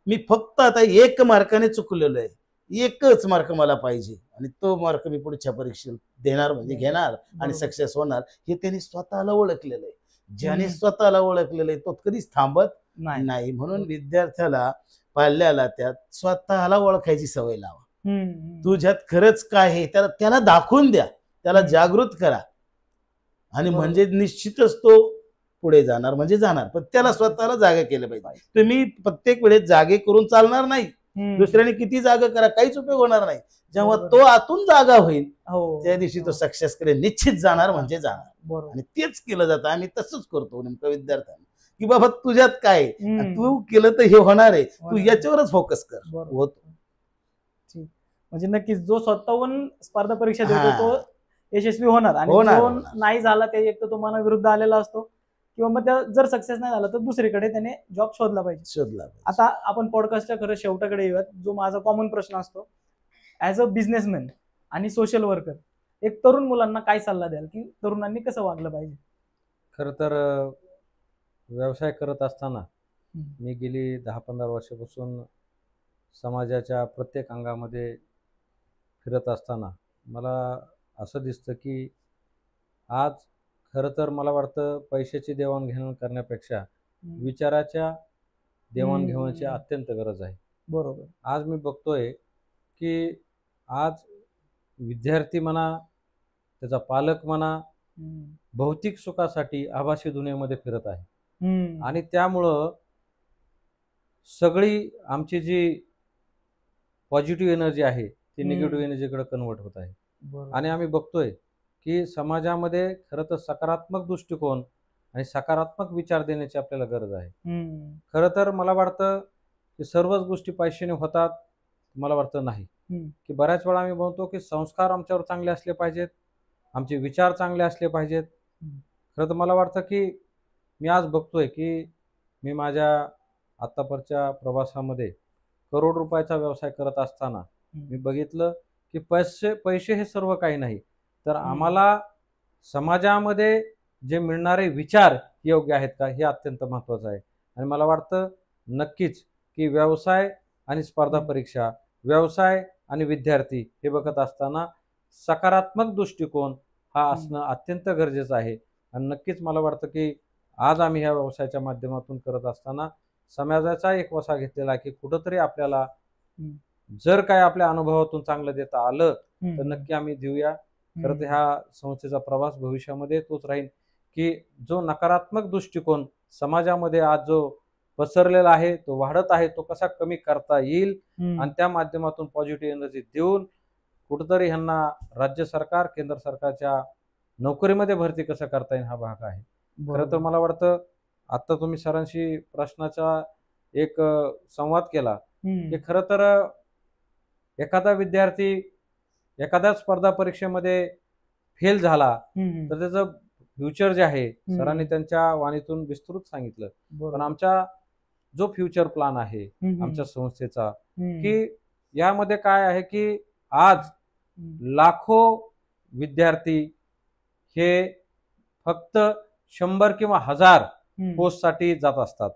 मी फक्त आता 1 मार्काने चुकलेलो आहे, 1च मार्क मला पाहिजे आणि तो मार्क मी पुढच्या परीक्षेत देणार, म्हणजे घेणार आणि सक्सेस होणार. हे त्यांनी स्वतःला ओळखलेलं आहे. ज्याने स्वतःला ओळखलेलं आहे तो कधीच थांबत नाही. म्हणून विद्यार्थ्याला, पाल्याला त्यात स्वतःला ओळखायची सवय लावा. तुझ्यात खरंच काय आहे त्याला दाखवून द्या, त्याला जागृत करा आणि म्हणजे निश्चितच तो पुढे जाणार, म्हणजे जाणार. पण त्याला स्वतःला जागा केलं पाहिजे. तुम्ही प्रत्येक वेळेस जागे करून चालणार नाही. दुसऱ्याने किती जागा करा, काहीच उपयोग होणार नाही. जेव्हा तो आतून जागा होईल त्या दिवशी तो सक्सेस कडे निश्चित जाणार, म्हणजे जाणार. आणि तेच केलं जातं. आम्ही तसंच करतो नेमकं विद्यार्थ्यांना की बाबा तुझ्यात काय, तू केलं तर हे होणार आहे, तू याच्यावरच फोकस कर. होतो. म्हणजे नक्कीच जो स्वतःहून स्पर्धा परीक्षा देतो तो यशस्वी होणार आणि जो नाही झाला ते एक तर तो मनाविरुद्ध आलेला असतो किंवा मग जर सक्सेस नाही झाला तर दुसरीकडे त्याने जॉब शोधला पाहिजे. आता आपण पॉडकास्टच्या खरं शेवटाकडे येऊयात. जो माझा कॉमन प्रश्न असतो, ऍज अ बिझनेसमॅन आणि सोशल वर्कर, एक तरुण मुलांना काय सल्ला द्याल की तरुणांनी कसं वागलं पाहिजे? खरं तर व्यवसाय करत असताना मी गेली 10-15 वर्षापासून समाजाच्या प्रत्येक अंगामध्ये फिरत असताना मला असं दिसतं की आज खरं तर मला वाटतं पैशाची देवाणघेवाण करण्यापेक्षा विचाराच्या देवाणघेवाणीची अत्यंत गरज आहे. बरोबर. आज मी बघतोय की आज विद्यार्थी म्हणा, त्याचा पालक म्हणा, भौतिक सुखासाठी आभासी दुनियेमध्ये फिरत आहे आणि त्यामुळं सगळी आमची जी पॉझिटिव्ह एनर्जी आहे ती निगेटिव्ह एनर्जीकडे कन्वर्ट होत आहे. आणि आम्ही बघतोय की समाजामध्ये खरं तर सकारात्मक दृष्टिकोन आणि सकारात्मक विचार देण्याची आपल्याला गरज आहे. हम्म. खरं तर मला वाटतं की सर्वच गोष्टी पैशाने होतात, मला वाटतं नाही. हम्म. की बऱ्याच वेळा आम्ही म्हणतो की संस्कार आमच्यावर चांगले असले पाहिजेत, आमचे विचार चांगले असले पाहिजेत. हम्म. खरं तर मला वाटतं की मी आज बघतोय की मी माझ्या आत्तापर्यंतच्या प्रवासामध्ये करोड रुपयाचा व्यवसाय करत असताना मी बघितलं की पैसे हे सर्व काही नाही, तर आम्हाला समाजामध्ये जे मिळणारे विचार योग्य आहेत का, हे अत्यंत महत्त्वाचं आहे. आणि मला वाटतं नक्कीच की व्यवसाय आणि स्पर्धा परीक्षा, व्यवसाय आणि विद्यार्थी हे बघत असताना सकारात्मक दृष्टिकोन हा असणं अत्यंत गरजेचं आहे. आणि नक्कीच मला वाटतं की आज आम्ही ह्या व्यवसायाच्या माध्यमातून करत असताना समाजाचा एक वसा घेतलेला आहे की कुठंतरी आपल्याला जर काय आपल्या अनुभवातून चांगलं देता आलं तर नक्की आम्ही देऊया. खरं तर ह्या संस्थेचा प्रवास भविष्यामध्ये तोच राहील की जो नकारात्मक दृष्टिकोन समाजामध्ये आज जो पसरलेला आहे, तो वाढत आहे, तो कसा कमी करता येईल आणि त्या माध्यमातून पॉझिटिव्ह एनर्जी देऊन कुठंतरी ह्यांना राज्य सरकार, केंद्र सरकारच्या नोकरीमध्ये भरती कसं करता येईल हा भाग आहे. खरं तर मला वाटतं आता तुम्ही सरांशी प्रश्नाचा एक संवाद केला की खरं तर एखादा विद्यार्थी एखाद्या स्पर्धा परीक्षेमध्ये फेल झाला तर त्याचं फ्युचर जे आहे सरांनी त्यांच्या वाणीतून विस्तृत सांगितलं. पण आमचा जो फ्युचर प्लॅन आहे आमच्या संस्थेचा की यामध्ये काय आहे की आज लाखो विद्यार्थी हे फक्त 100 किंवा 1000 पोस्टसाठी जात असतात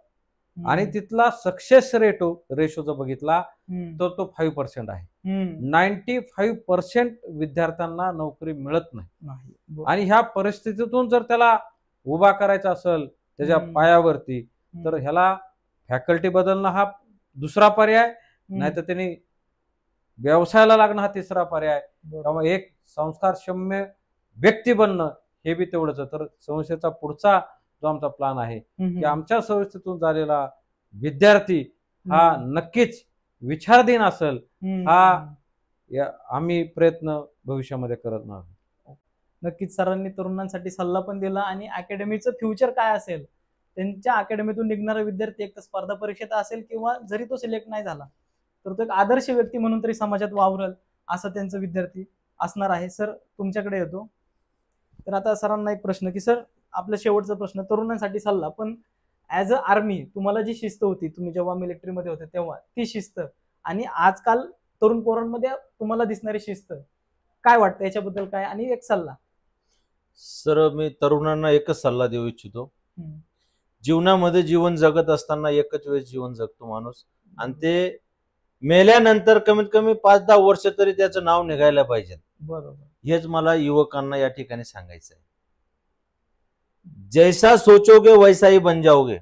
आणि तिथला सक्सेस रेशो जर बघितला तर तो 5% आहे. 95% विद्यार्थ्यांना नोकरी मिळत नाही. आणि ह्या परिस्थितीतून जर त्याला उभा करायचा असेल त्याच्या पायावरती तर ह्याला फॅकल्टी बदलणं हा दुसरा पर्याय, नाहीतर त्यांनी व्यवसायाला लागणं हा तिसरा पर्याय, त्यामुळे एक संस्कारक्षम्य व्यक्ती बनणं हे बी तेवढंच. तर संस्थेचा पुढचा जो आमचा प्लॅन आहे की आमच्या संस्थेतून झालेला विद्यार्थी हा नक्कीच विचारधीन असेल, हा आम्ही प्रयत्न भविष्यामध्ये करत आहोत. नक्कीच सरांनी तरुणांसाठी सल्ला पण दिला आणि अकॅडमीचं फ्युचर काय असेल, त्यांच्या अकॅडमीतून निघणारा विद्यार्थी एक तर स्पर्धा परीक्षेत असेल किंवा जरी तो सिलेक्ट नाही झाला तर तो एक आदर्श व्यक्ती म्हणून तरी समाजात वावरल असं त्यांचं विद्यार्थी असणार आहे. सर तुमच्याकडे येतो. तर आता सरांना एक प्रश्न की सर आपला शेवटचा प्रश्न, तरुणांसाठी सल्ला, पण ऍज अ आर्मी तुम्हाला जी शिस्त होती, तुम्ही जेव्हा मिलिटरीमध्ये होते तेव्हा ती शिस्त आणि आजकाल तरुण पोरांमध्ये तुम्हाला दिसणारी शिस्त, काय वाटतं याच्याबद्दल काय, आणि एक सल्ला. सर मी तरुणांना एकच सल्ला देऊ इच्छितो. जीवनामध्ये जीवन जगत असताना एकच वेळेस जीवन जगतो माणूस, आणि ते मेल्यानंतर कमीत कमी 5-10 वर्ष तरी त्याचं नाव निघायला पाहिजे. बरोबर. हेच मला युवकांना या ठिकाणी सांगायचं आहे. जैसा सोचोगे वैसा ही बन जाओगे.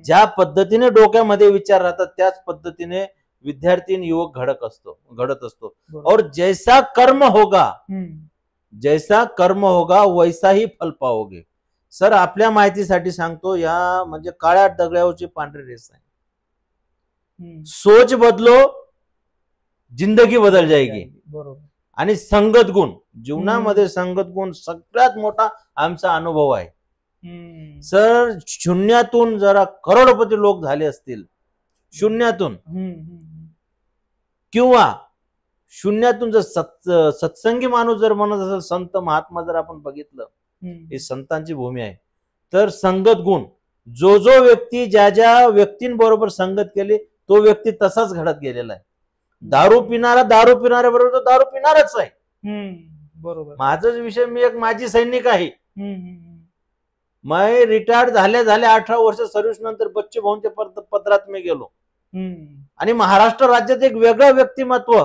ज्या पद्धतीने डोक्यामध्ये विचार राहतात त्याच पद्धतीने विद्यार्थी युवक घडत असतो. और जैसा कर्म होगा वैसा ही फल पाओगे. सर आपल्या माहितीसाठी सांगतो, या म्हणजे काळ्या दगडावरची पांढरी रेस आहे. सोच बदलो जिंदगी बदल जाएगी. बरोबर. आणि संगत गुण, जीवनामध्ये संगत गुण सगळ्यात मोठा आमचा अनुभव आहे. सर शून्यातून जरा करोडपती लोक झाले असतील, शून्यातून किंवा शून्यातून जर सत्संगी माणूस जर म्हणत असेल, संत महात्मा जर आपण बघितलं, ही संतांची भूमी आहे. तर संगत गुण, जो व्यक्ती ज्या व्यक्तींबरोबर संगत केली तो व्यक्ती तसाच घडत गेलेला आहे. दारू पिणाऱ्या बरोबर तो दारू पिणारच आहे. बरोबर. माझाच विषय, मी एक माजी सैनिक आहे. मैं रिटायर्ड झाल्या 18 वर्ष सर्व्हिस नंतर बच्चे भाऊंच्या पत्रात मी गेलो आणि महाराष्ट्र राज्यात एक वेगळं व्यक्तिमत्व,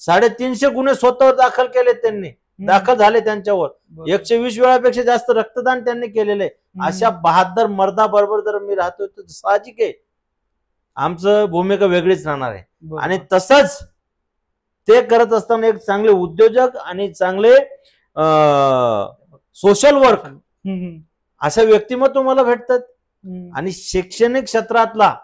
350 गुन्हे स्वतःवर दाखल केले, त्यांनी दाखल झाले त्यांच्यावर. 120 वेळापेक्षा जास्त रक्तदान त्यांनी केलेलं आहे. अशा बहादर मर्दाबरोबर जर मी राहतोय तर साहजिक आहे आमचं भूमिका वेगळीच राहणार आहे. आणि तसंच ते करत असताना एक चांगले उद्योजक आणि चांगले सोशल वर्क अशा व्यक्तिमत्व मला भेटतात. आणि शैक्षणिक क्षेत्रातला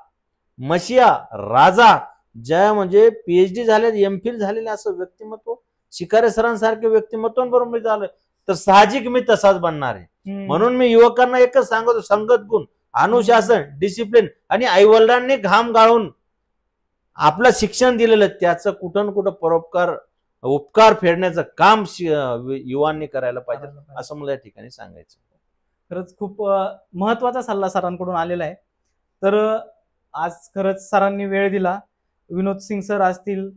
मशिया राजा, ज्या म्हणजे PhD झाले, MPhil झालेले असं व्यक्तिमत्व, शिकारे सरांसारखे व्यक्तिमत्वांबरोबर मी झालोय. तर साहजिक मी तसाच बनणार आहे. म्हणून मी युवकांना एकच सांगतो, संगत गुण, अनुशासन, डिसिप्लिन आणि आईवडिलांनी घाम गाळून आपलं शिक्षण दिलेलं त्याचं कुठं ना कुठं उपकार फेडण्याचं काम युवांनी करायला पाहिजे, असं मला या ठिकाणी सांगायचं. खरंच खूप महत्वाचा सल्ला सरांकडून आलेला आहे. तर आज खरंच सरांनी वेळ दिला. विनोद सिंग सर असतील,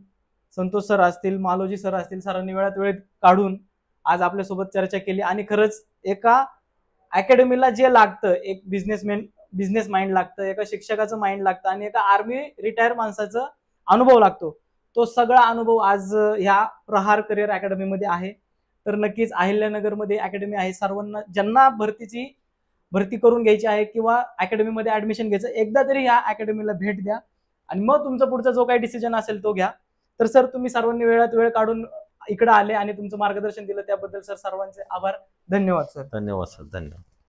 संतोष सर असतील, मालोजी सर असतील, सरांनी वेळात वेळ काढून आज आपल्यासोबत चर्चा केली. आणि खरंच एका अकॅडमीला जे लागतं, एक बिझनेस माइंड लागतं, एका शिक्षकाचं माइंड लागतं आणि एका आर्मी रिटायर माणसाचा अनुभव लागतो. तो सगळा अनुभव आज ह्या प्रहार करिअर अकॅडमीमध्ये आहे. तर नक्कीच अहिल्यानगरमध्ये अकॅडमी आहे. सर्वांना ज्यांना भरती करून घ्यायची आहे किंवा अकॅडमीमध्ये ऍडमिशन घ्यायचं, एकदा तरी ह्या अकॅडमीला भेट द्या आणि मग तुमचा पुढचा जो काही डिसिजन असेल तो घ्या. तर सर, तुम्ही सर्वांनी वेळात वेळ काढून इकडे आले आणि तुमचं मार्गदर्शन दिलं त्याबद्दल सर सर्वांचे आभार. धन्यवाद सर. धन्यवाद सर, धन्यवाद.